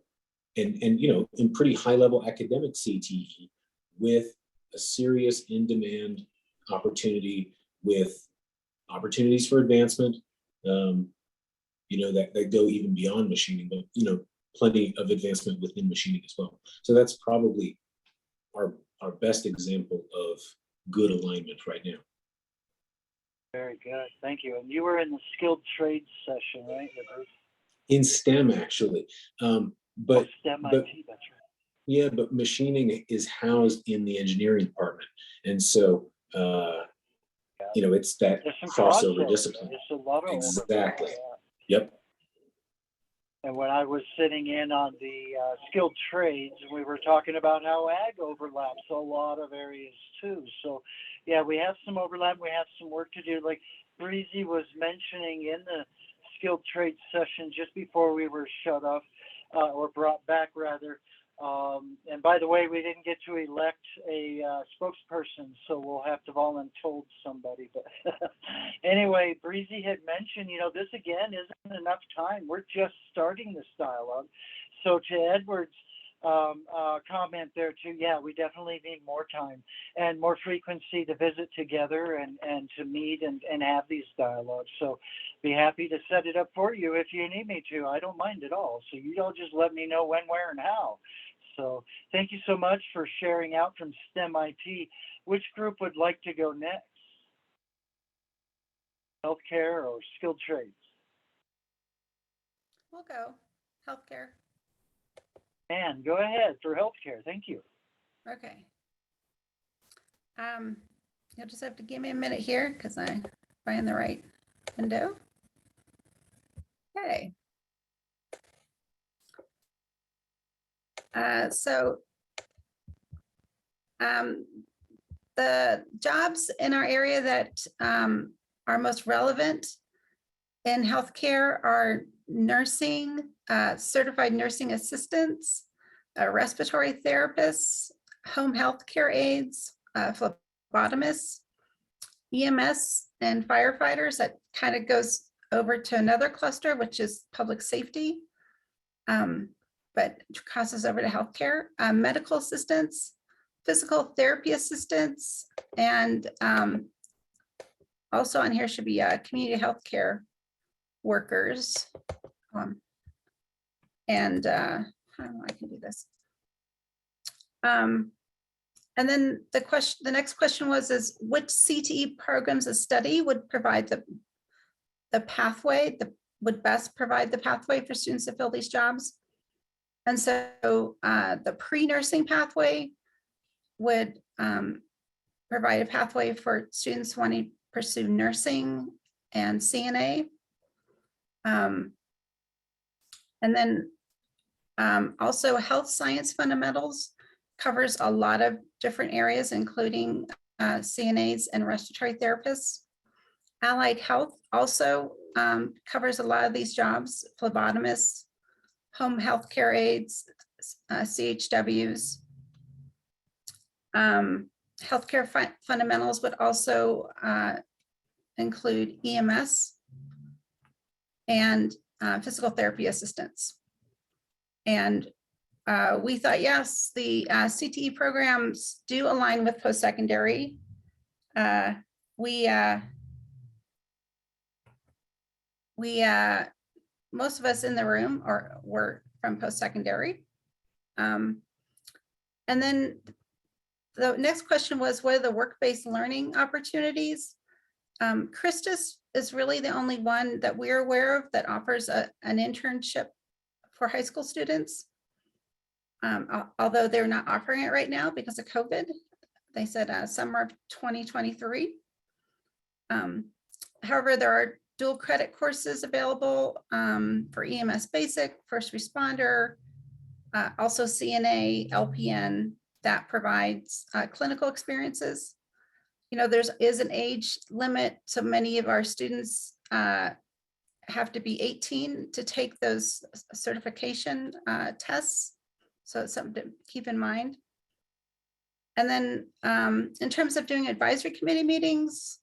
F: in pretty high level academic CTE with a serious in-demand opportunity with opportunities for advancement, that go even beyond machining, but plenty of advancement within machining as well. So that's probably our best example of good alignment right now.
A: Very good, thank you. And you were in the skilled trades session, right?
F: In STEM, actually,
A: STEM
F: but
A: IT, that's right.
F: Yeah, but machining is housed in the engineering department, and so it's that
A: There's some
F: crossover discipline.
A: There's a lot of
F: Exactly.
A: overlap.
F: Yep.
A: And when I was sitting in on the skilled trades, we were talking about how ag overlaps a lot of areas too. So yeah, we have some overlap. We have some work to do. Like Breezy was mentioning in the skilled trades session just before we were shut off or brought back rather, And by the way, we didn't get to elect a spokesperson, so we'll have to volunteer somebody. But anyway, Breezy had mentioned, this again isn't enough time. We're just starting this dialogue. So to Edward's comment there too, yeah, we definitely need more time and more frequency to visit together and to meet and have these dialogues. So be happy to set it up for you if you need me to. I don't mind at all. So you all just let me know when, where, and how. So thank you so much for sharing out from STEM IT. Which group would like to go next? Healthcare or skilled trades?
G: We'll go healthcare.
A: And go ahead for healthcare. Thank you.
G: Okay. You'll just have to give me a minute here because I find the right window. Okay. The jobs in our area that are most relevant in healthcare are nursing, certified nursing assistants, respiratory therapists, home health care aides, phlebotomists, EMS, and firefighters. That kind of goes over to another cluster, which is public safety, but crosses over to healthcare, medical assistants, physical therapy assistants, and also on here should be community healthcare workers. And I don't know, I can do this. And then the next question is which CTE programs of study would provide the pathway, would best provide the pathway for students to fill these jobs? And so the pre-nursing pathway would provide a pathway for students wanting to pursue nursing and CNA. And then also health science fundamentals covers a lot of different areas, including CNAs and respiratory therapists. Allied health also covers a lot of these jobs, phlebotomists, home health care aides, CHWs. Healthcare fundamentals would also include EMS and physical therapy assistants. And we thought, yes, the CTE programs do align with post-secondary. Most of us in the room were from post-secondary. And then the next question was, what are the work-based learning opportunities? Christus is really the only one that we're aware of that offers an internship for high school students. Although they're not offering it right now because of COVID. They said summer of 2023. However, there are dual credit courses available for EMS Basic, First Responder, also CNA, LPN, that provides clinical experiences. There is an age limit, so many of our students have to be 18 to take those certification tests. So it's something to keep in mind. And then in terms of doing advisory committee meetings,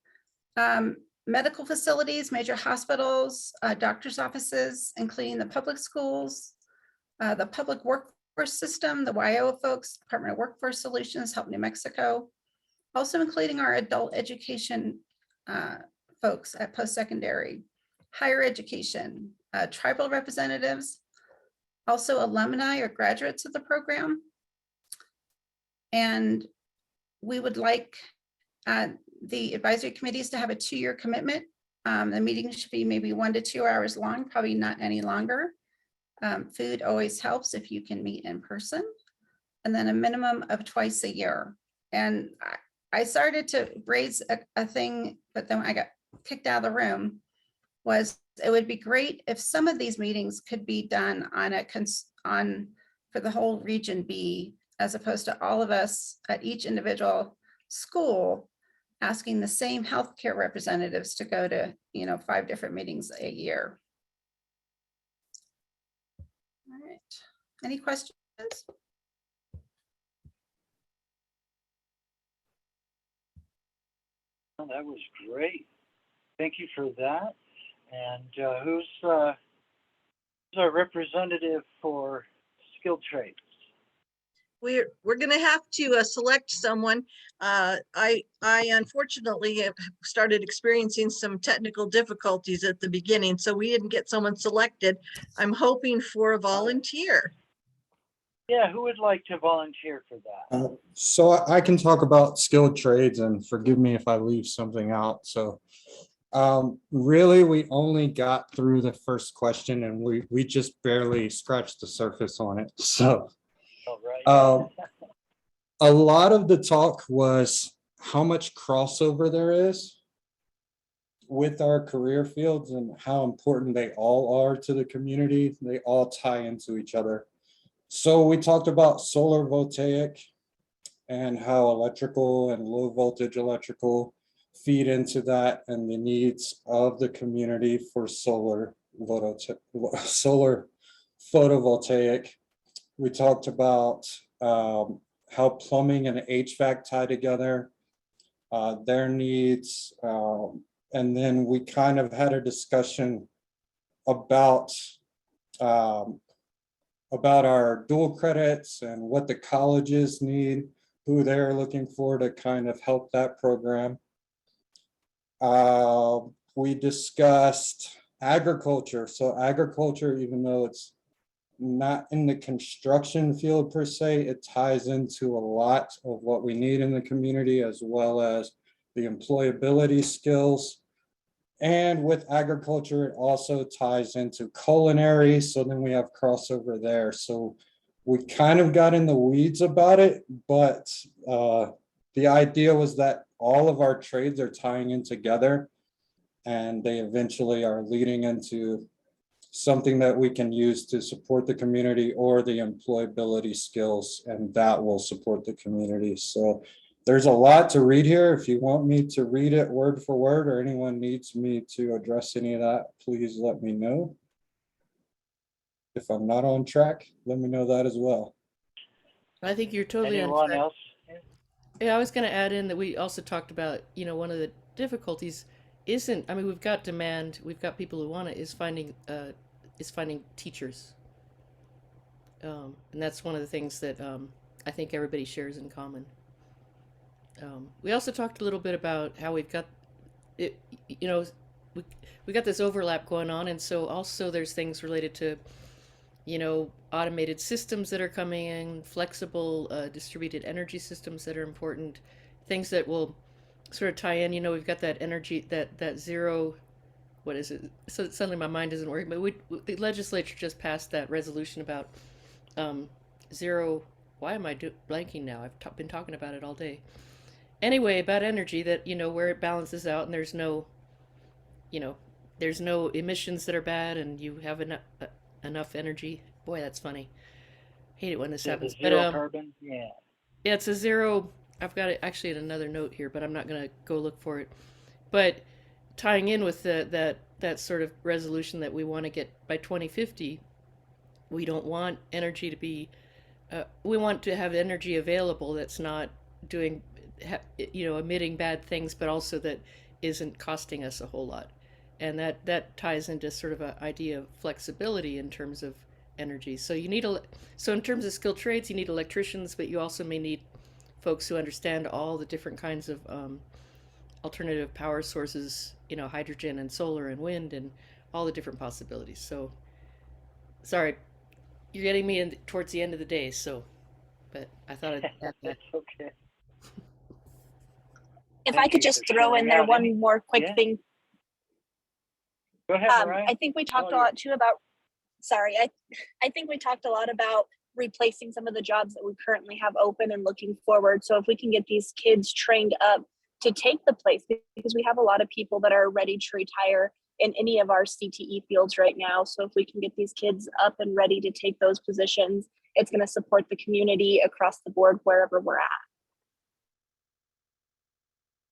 G: medical facilities, major hospitals, doctor's offices, including the public schools, the public workforce system, the WIO folks, Department of Workforce Solutions, Help New Mexico, also including our adult education folks at post-secondary, higher education, tribal representatives, also alumni or graduates of the program. And we would like the advisory committees to have a 2-year commitment. The meeting should be maybe 1 to 2 hours long, probably not any longer. Food always helps if you can meet in person. And then a minimum of twice a year. And I started to raise a thing, but then I got kicked out of the room, was it would be great if some of these meetings could be done for the whole region B, as opposed to all of us at each individual school asking the same healthcare representatives to go to 5 different meetings a year. All right, any questions?
A: Oh, that was great. Thank you for that. And who's our representative for skilled trades?
H: We're going to have to select someone. I unfortunately have started experiencing some technical difficulties at the beginning, so we didn't get someone selected. I'm hoping for a volunteer.
A: Yeah, who would like to volunteer for that?
E: So I can talk about skilled trades, and forgive me if I leave something out. So really, we only got through the first question and we just barely scratched the surface on it. So
A: All right.
E: a lot of the talk was how much crossover there is with our career fields and how important they all are to the community. They all tie into each other. So we talked about solar voltaic and how electrical and low voltage electrical feed into that and the needs of the community for solar photovoltaic. We talked about how plumbing and HVAC tie together, their needs, and then we kind of had a discussion about our dual credits and what the colleges need, who they're looking for to kind of help that program. We discussed agriculture. So agriculture, even though it's not in the construction field per se, it ties into a lot of what we need in the community, as well as the employability skills. And with agriculture, it also ties into culinary. So then we have crossover there. So we kind of got in the weeds about it, but the idea was that all of our trades are tying in together and they eventually are leading into something that we can use to support the community or the employability skills, and that will support the community. So there's a lot to read here. If you want me to read it word for word, or anyone needs me to address any of that, please let me know. If I'm not on track, let me know that as well.
I: I think you're totally on
A: Anyone
I: track.
A: else?
I: Yeah, I was going to add in that we also talked about, one of the difficulties isn't, I mean, we've got demand, we've got people who want it, is finding teachers. And that's one of the things that I think everybody shares in common. We also talked a little bit about how we've got it, we got this overlap going on, and so also there's things related to, automated systems that are coming in, flexible distributed energy systems that are important, things that will sort of tie in. We've got that energy, that zero, what is it? So suddenly my mind isn't working, but the legislature just passed that resolution about zero. Why am I blanking now? I've been talking about it all day. Anyway, about energy, that where it balances out and there's no emissions that are bad, and you have enough energy. Boy, that's funny. Hate it when this happens.
A: Zero carbon. Yeah.
I: Yeah, it's a zero. I've got it actually in another note here, but I'm not going to go look for it. But tying in with that sort of resolution that we want to get by 2050, we don't want energy to be. We want to have energy available that's not doing, emitting bad things, but also that isn't costing us a whole lot. And that ties into sort of an idea of flexibility in terms of energy. So so in terms of skilled trades, you need electricians, but you also may need folks who understand all the different kinds of alternative power sources, hydrogen and solar and wind and all the different possibilities. So, sorry, you're getting me in towards the end of the day. So, but I thought I'd add that.
A: That's okay.
J: If
A: Thank
J: I could
A: you
J: just
A: for
J: throw in
A: sharing
J: there
A: out.
J: one more quick
A: Yeah.
J: thing.
A: Go ahead, Mariah.
J: I think we talked a
A: Oh,
J: lot too about, sorry, I think we talked a lot about replacing some of the jobs that we currently have open and looking forward. So if we can get these kids trained up to take the place, because we have a lot of people that are ready to retire in any of our CTE fields right now. So if we can get these kids up and ready to take those positions, it's going to support the community across the board wherever we're at.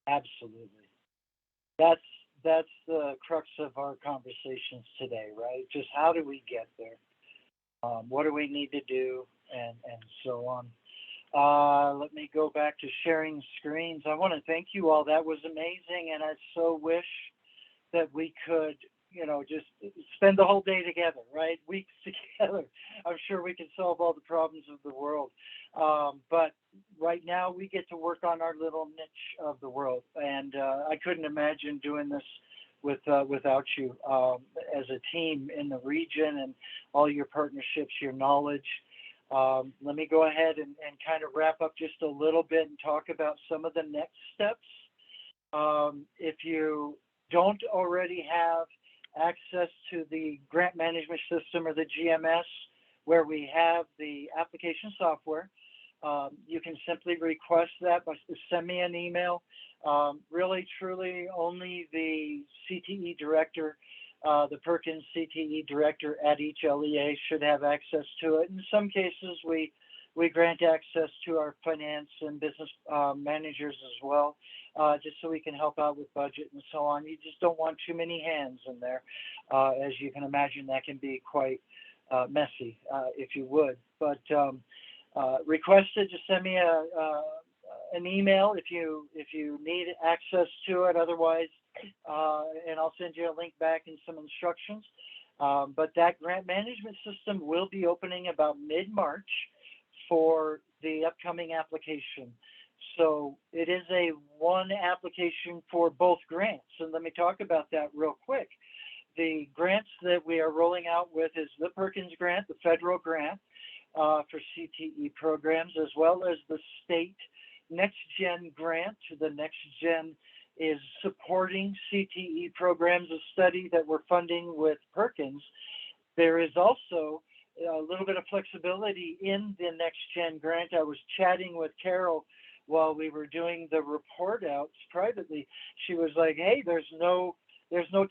A: Absolutely. That's the crux of our conversations today, right? Just how do we get there? What do we need to do, and so on. Let me go back to sharing screens. I want to thank you all. That was amazing. And I so wish that we could, just spend the whole day together, right? Weeks together. I'm sure we could solve all the problems of the world. But right now we get to work on our little niche of the world. And I couldn't imagine doing this without you as a team in the region and all your partnerships, your knowledge. Let me go ahead and kind of wrap up just a little bit and talk about some of the next steps. If you don't already have access to the grant management system or the GMS, where we have the application software, you can simply request that by send me an email. Really, truly, only the CTE director, the Perkins CTE director at each LEA should have access to it. In some cases, we grant access to our finance and business managers as well, just so we can help out with budget and so on. You just don't want too many hands in there. As you can imagine, that can be quite messy, if you would. But request it, just send me an email if you need access to it. Otherwise, and I'll send you a link back and some instructions. But that grant management system will be opening about mid-March for the upcoming application. So it is a one application for both grants. And let me talk about that real quick. The grants that we are rolling out with is the Perkins grant, the federal grant for CTE programs, as well as the state Next Gen grant. The Next Gen is supporting CTE programs of study that we're funding with Perkins. There is also a little bit of flexibility in the Next Gen grant. I was chatting with Carol while we were doing the report outs privately. She was like, hey, there's no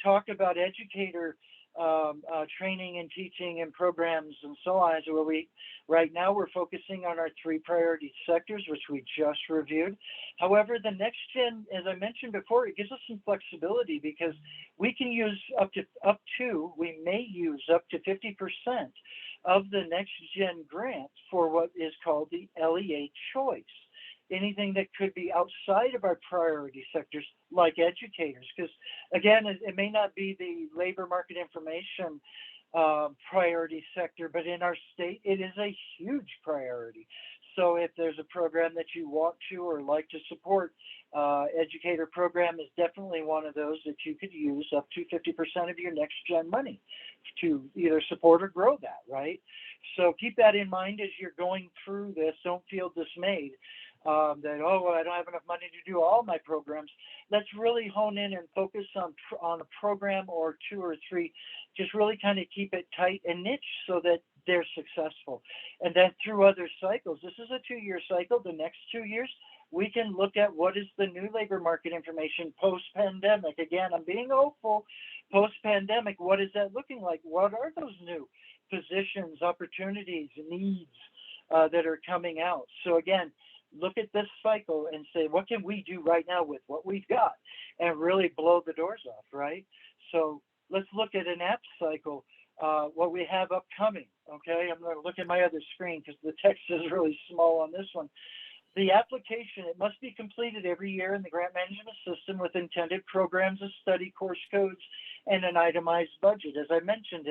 A: talk about educator training and teaching and programs and so on. So right now we're focusing on our 3 priority sectors, which we just reviewed. However, the Next Gen, as I mentioned before, it gives us some flexibility because we can use we may use up to 50% of the Next Gen grant for what is called the LEA choice. Anything that could be outside of our priority sectors, like educators, because again, it may not be the labor market information priority sector, but in our state, it is a huge priority. So if there's a program that you want to or like to support, educator program is definitely one of those that you could use up to 50% of your Next Gen money to either support or grow that, right? So keep that in mind as you're going through this. Don't feel dismayed. That, oh, well, I don't have enough money to do all my programs. Let's really hone in and focus on a program or 2 or 3, just really kind of keep it tight and niche so that they're successful. And then through other cycles, this is a 2-year cycle. The next 2 years, we can look at what is the new labor market information post-pandemic. Again, I'm being hopeful. Post-pandemic, what is that looking like? What are those new positions, opportunities, needs that are coming out? So again, look at this cycle and say, what can we do right now with what we've got and really blow the doors off, right? So let's look at an app cycle, what we have upcoming, okay? I'm going to look at my other screen because the text is really small on this one. The application, it must be completed every year in the grant management system with intended programs of study, course codes, and an itemized budget. As I mentioned,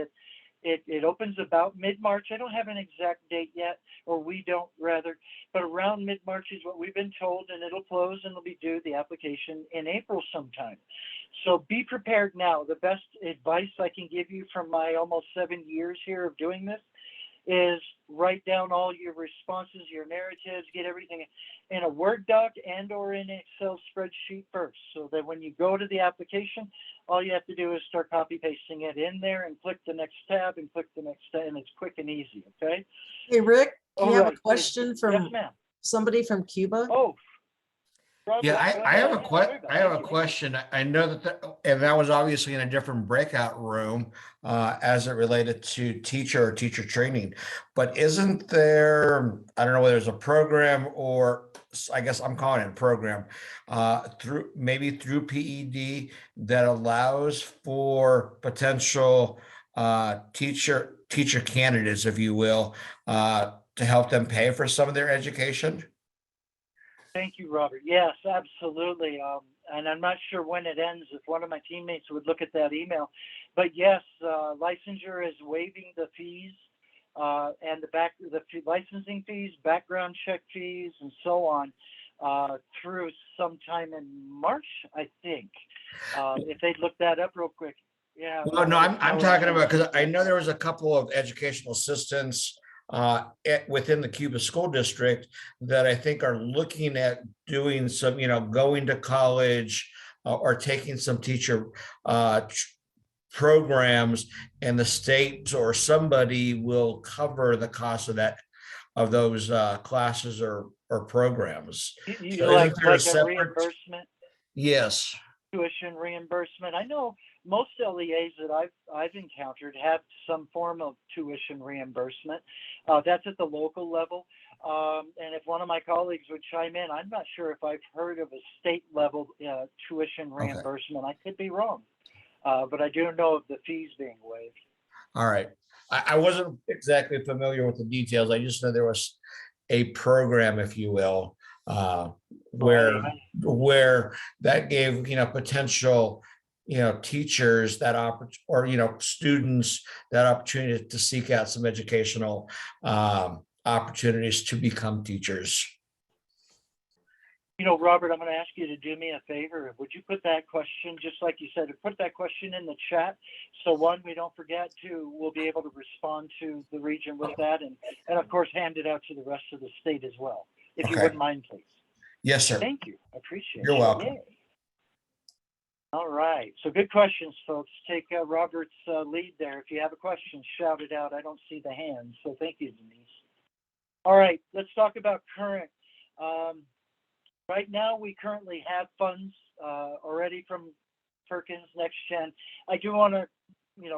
A: it opens about mid-March. I don't have an exact date yet, or we don't rather, but around mid-March is what we've been told, and it'll close and it'll be due the application in April sometime. So be prepared now. The best advice I can give you from my almost 7 years here of doing this is write down all your responses, your narratives, get everything in a Word doc and or in an Excel spreadsheet first, so that when you go to the application, all you have to do is start copy pasting it in there and click the next tab and click the next tab, and it's quick and easy, okay?
K: Hey, Rick, do you have
A: Alright,
K: a question
A: yes,
K: from
A: ma'am.
K: somebody from Cuba?
A: Oh.
L: Yeah, I have a
A: Robert,
L: I have a
A: thank you.
L: question. I know and that was obviously in a different breakout room as it related to teacher training. But isn't there, I don't know whether there's a program or I guess I'm calling it a program through PED that allows for potential teacher candidates, if you will, to help them pay for some of their education?
A: Thank you, Robert. Yes, absolutely. And I'm not sure when it ends, if one of my teammates would look at that email. But yes, licensure is waiving the fees and licensing fees, background check fees, and so on through sometime in March, I think. If they'd look that up real quick. Yeah.
L: Well, no, I'm talking about, because I know there was a couple of educational assistants within the Cuba School District that I think are looking at doing some, going to college or taking some teacher programs, and the state or somebody will cover the cost of those classes or programs. So
A: Like
L: isn't there
A: a
L: separate?
A: reimbursement?
L: Yes.
A: Tuition reimbursement. I know most LEAs that I've encountered have some form of tuition reimbursement. That's at the local level. And if one of my colleagues would chime in, I'm not sure if I've heard of a state level tuition reimbursement. I could be wrong, but I do know of the fees being waived.
L: All right. I wasn't exactly familiar with the details. I just know there was a program, if you will, where that gave potential teachers that or students that opportunity to seek out some educational opportunities to become teachers.
A: Robert, I'm going to ask you to do me a favor. Would you put that question, just like you said, put that question in the chat? So one, we don't forget. Two, we'll be able to respond to the region with that, and of course, hand it out to the rest of the state as well, if you wouldn't mind, please.
L: Yes, sir.
A: Thank you. I appreciate it.
L: You're welcome.
A: Yay. All right. So good questions, folks. Take Robert's lead there. If you have a question, shout it out. I don't see the hands. So thank you, Denise. All right. Let's talk about current. Right now, we currently have funds already from Perkins Next Gen. I do want to,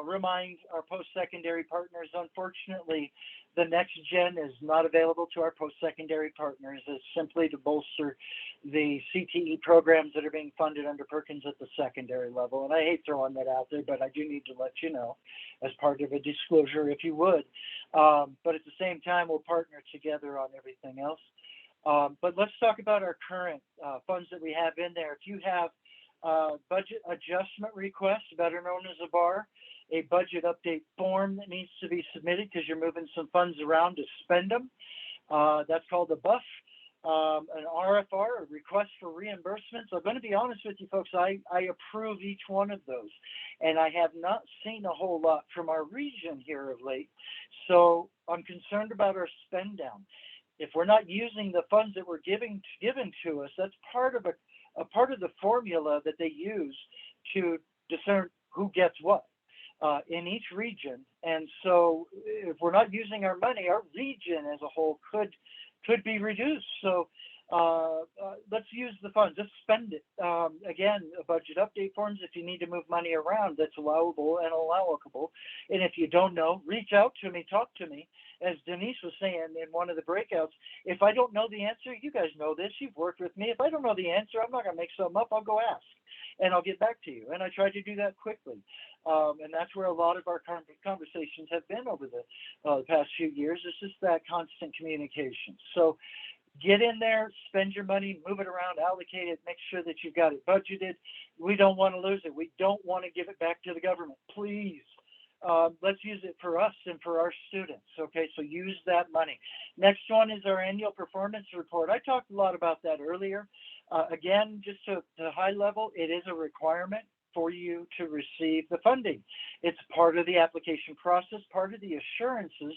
A: remind our post-secondary partners, unfortunately, the Next Gen is not available to our post-secondary partners. It's simply to bolster the CTE programs that are being funded under Perkins at the secondary level. And I hate throwing that out there, but I do need to let you know as part of a disclosure, if you would. But at the same time, we'll partner together on everything else. But let's talk about our current funds that we have in there. If you have budget adjustment request, better known as a BAR, a budget update form that needs to be submitted because you're moving some funds around to spend them. That's called a BUF, an RFR, a request for reimbursements. I'm going to be honest with you folks, I approve each one of those, and I have not seen a whole lot from our region here of late. So I'm concerned about our spend down. If we're not using the funds that we're given to us, that's part of a part of the formula that they use to discern who gets what in each region. And so if we're not using our money, our region as a whole could be reduced. So let's use the funds, let's spend it. Again, budget update forms, if you need to move money around, that's allowable and allowable. And if you don't know, reach out to me, talk to me. As Denise was saying in one of the breakouts, if I don't know the answer, you guys know this, you've worked with me. If I don't know the answer, I'm not going to make something up. I'll go ask and I'll get back to you. And I try to do that quickly. And that's where a lot of our conversations have been over the past few years. It's just that constant communication. So get in there, spend your money, move it around, allocate it, make sure that you've got it budgeted. We don't want to lose it. We don't want to give it back to the government. Please. Let's use it for us and for our students. Okay, so use that money. Next one is our annual performance report. I talked a lot about that earlier. Again, just to high level, it is a requirement for you to receive the funding. It's part of the application process, part of the assurances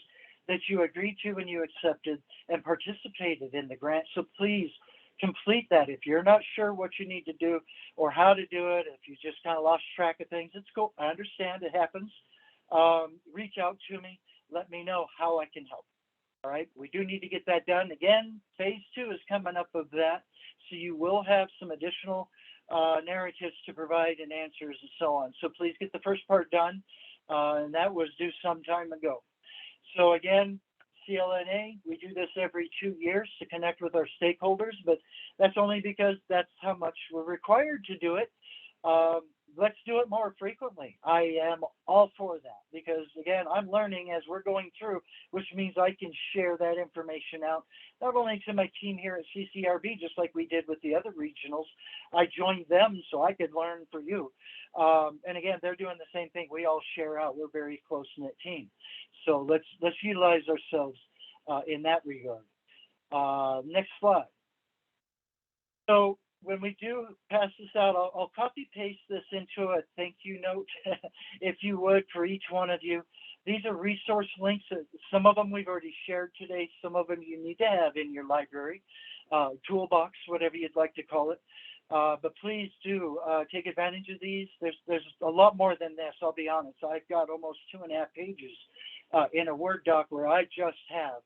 A: that you agreed to when you accepted and participated in the grant. So please complete that. If you're not sure what you need to do or how to do it, if you just kind of lost track of things, it's cool. I understand, it happens. Reach out to me, let me know how I can help. All right, we do need to get that done. Again, phase 2 is coming up of that, so you will have some additional narratives to provide and answers and so on. So please get the first part done, and that was due some time ago. So again, CLNA, we do this every 2 years to connect with our stakeholders, but that's only because that's how much we're required to do it. let's do it more frequently. I am all for that because again, I'm learning as we're going through, which means I can share that information out, not only to my team here at CCRB, just like we did with the other regionals. I joined them so I could learn for you. And again, they're doing the same thing. We all share out. We're a very close-knit team. So let's utilize ourselves in that regard. Next slide. So when we do pass this out, I'll copy paste this into a thank you note, if you would, for each one of you. These are resource links. Some of them we've already shared today. Some of them you need to have in your library, toolbox, whatever you'd like to call it. But please do take advantage of these. There's a lot more than this, I'll be honest. I've got almost 2.5 pages in a Word doc where I just have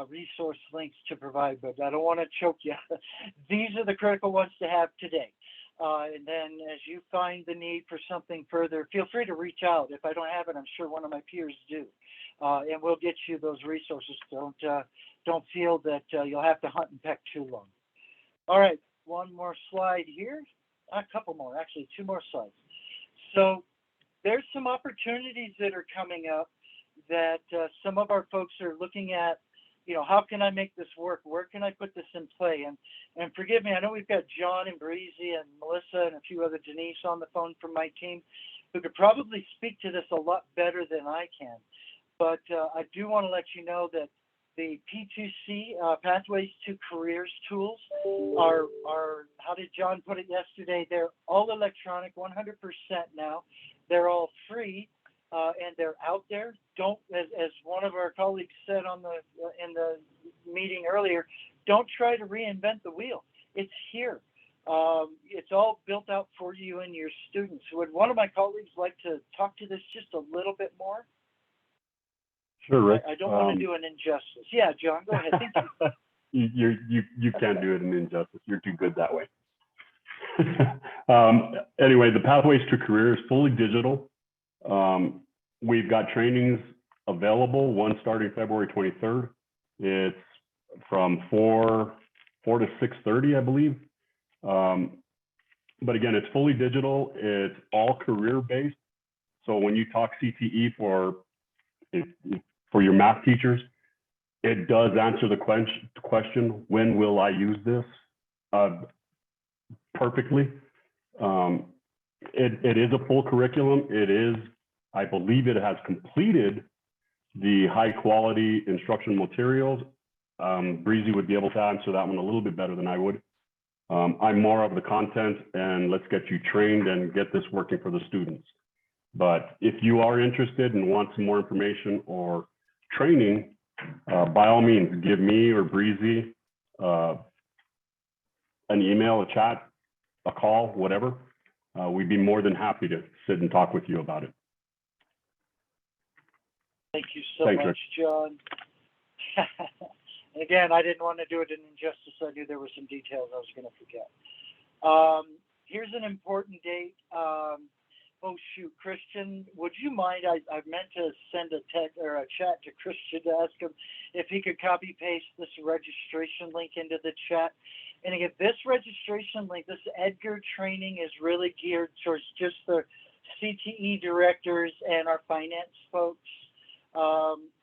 A: resource links to provide, but I don't want to choke you. These are the critical ones to have today. And then as you find the need for something further, feel free to reach out. If I don't have it, I'm sure one of my peers do. And we'll get you those resources. Don't feel that you'll have to hunt and peck too long. All right, one more slide here. A couple more, actually 2 more slides. So there's some opportunities that are coming up that some of our folks are looking at. You know, how can I make this work? Where can I put this in play? And forgive me, I know we've got John and Breezy and Melissa and a few other Denise on the phone from my team who could probably speak to this a lot better than I can. But I do want to let you know that the P2C Pathways to Careers tools are, how did John put it yesterday? They're all electronic, 100% now. They're all free. And they're out there. Don't, as one of our colleagues said in the meeting earlier, don't try to reinvent the wheel. It's here. It's all built out for you and your students. Would one of my colleagues like to talk to this just a little bit more?
M: Sure, Rick.
A: I don't want to do an injustice. Yeah, John, go ahead. Thank you.
M: You can't do it an injustice. You're too good that way. Anyway, the Pathways to Career is fully digital. We've got trainings available, one starting February 23rd. It's from 4 to 6:30, I believe. But again, it's fully digital. It's all career-based. So when you talk CTE for your math teachers, it does answer the question, when will I use this? Perfectly. It is a full curriculum. It is, I believe it has completed the high quality instructional materials. Breezy would be able to answer that one a little bit better than I would. I'm more of the content and let's get you trained and get this working for the students. But if you are interested and want some more information or training, by all means, give me or Breezy an email, a chat, a call, whatever. We'd be more than happy to sit and talk with you about it.
A: Thank you so
M: Thanks,
A: much, John. Again, I didn't want to do it an injustice. I knew there were some details I was going to forget. Here's an important date. Oh shoot, Christian, would you mind? I meant to send a text or a chat to Christian to ask him if he could copy paste this registration link into the chat. And again, this registration link, this Edgar training is really geared towards just the CTE directors and our finance folks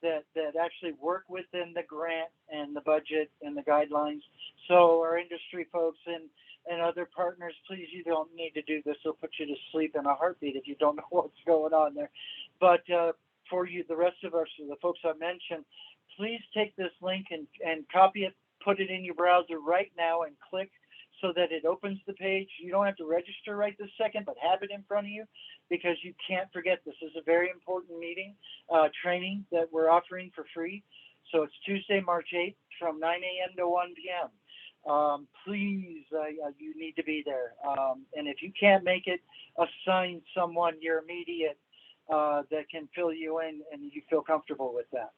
A: that actually work within the grant and the budget and the guidelines. So our industry folks and other partners, please, you don't need to do this. It'll put you to sleep in a heartbeat if you don't know what's going on there. But for you, the rest of us, the folks I mentioned, please take this link and copy it, put it in your browser right now and click so that it opens the page. You don't have to register right this second, but have it in front of you because you can't forget this is a very important meeting, training that we're offering for free. So it's Tuesday, March 8th from 9 a.m. to 1 p.m. Please, you need to be there. And if you can't make it, assign someone your immediate that can fill you in and you feel comfortable with that.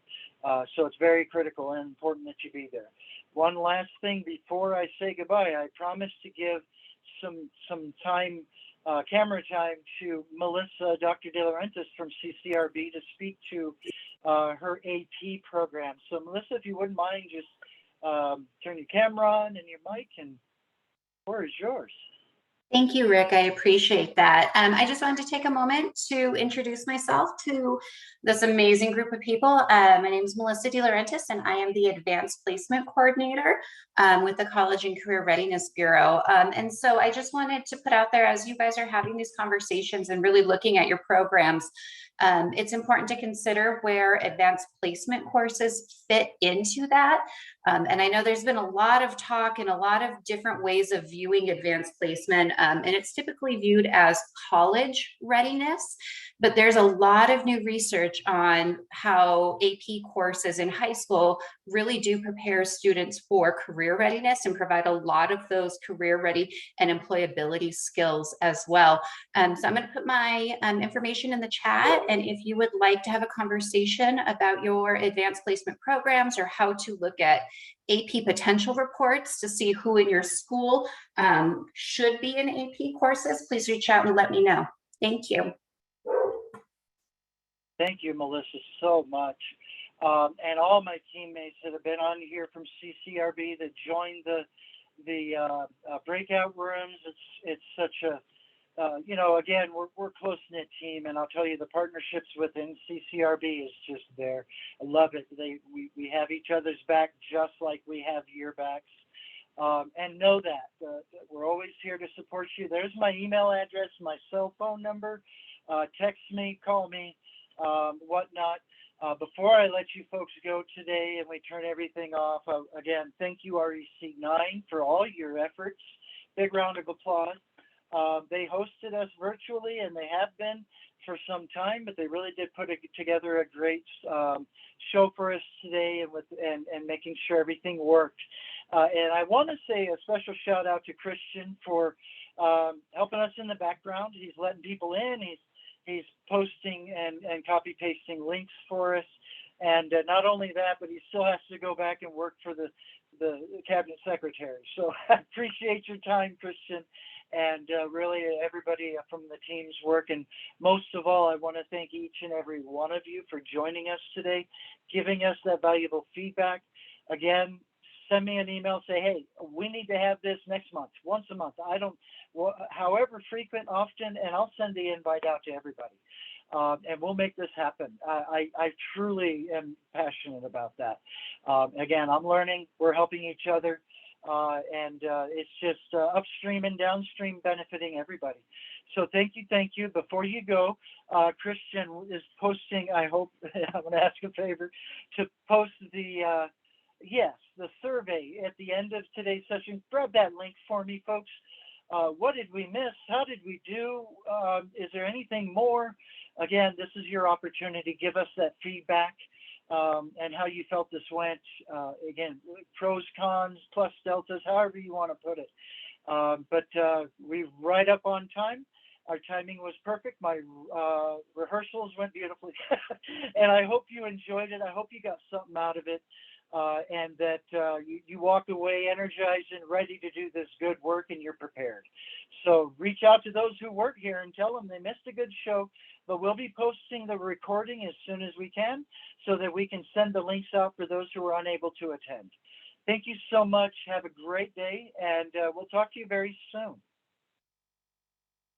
A: So it's very critical and important that you be there. One last thing before I say goodbye, I promised to give some time, camera time to Melissa, Dr. De Laurentiis from CCRB to speak to her AP program. So Melissa, if you wouldn't mind, just turn your camera on and your mic, and the floor is yours.
N: Thank you, Rick. I appreciate that. I just wanted to take a moment to introduce myself to this amazing group of people. My name is Melissa DeLaurentis, and I am the Advanced Placement Coordinator with the College and Career Readiness Bureau. And so I just wanted to put out there, as you guys are having these conversations and really looking at your programs, it's important to consider where advanced placement courses fit into that. And I know there's been a lot of talk and a lot of different ways of viewing advanced placement, and it's typically viewed as college readiness, but there's a lot of new research on how AP courses in high school really do prepare students for career readiness and provide a lot of those career ready and employability skills as well. So I'm going to put my information in the chat, and if you would like to have a conversation about your advanced placement programs or how to look at AP potential reports to see who in your school should be in AP courses, please reach out and let me know. Thank you.
A: Thank you, Melissa, so much. And all my teammates that have been on here from CCRB that joined the breakout rooms. It's such a you know, again, we're close-knit team, and I'll tell you, the partnerships within CCRB is just there. I love it. We have each other's back just like we have your backs. And know that we're always here to support you. There's my email address, my cell phone number. Text me, call me, whatnot. Before I let you folks go today and we turn everything off, again, thank you, REC9, for all your efforts. Big round of applause. They hosted us virtually, and they have been for some time, but they really did put together a great show for us today, and making sure everything worked. And I want to say a special shout out to Christian for helping us in the background. He's letting people in. He's posting and copy pasting links for us. And not only that, but he still has to go back and work for the cabinet secretary. So I appreciate your time, Christian. And really everybody from the team's work. And most of all, I want to thank each and every one of you for joining us today, giving us that valuable feedback. Again, send me an email, say, hey, we need to have this next month, once a month. However frequent, often, and I'll send the invite out to everybody. And we'll make this happen. I truly am passionate about that. Again, I'm learning, we're helping each other. And it's just upstream and downstream benefiting everybody. So thank you. Before you go, Christian is posting, I hope, I'm going to ask a favor, to post the survey at the end of today's session. Grab that link for me, folks. What did we miss? How did we do? Is there anything more? Again, this is your opportunity. Give us that feedback. And how you felt this went. Again, pros, cons, plus, deltas, however you want to put it. But we're right up on time. Our timing was perfect. My rehearsals went beautifully. And I hope you enjoyed it. I hope you got something out of it. And that you walked away energized and ready to do this good work, and you're prepared. So reach out to those who work here and tell them they missed a good show, but we'll be posting the recording as soon as we can so that we can send the links out for those who are unable to attend. Thank you so much. Have a great day, and we'll talk to you very soon.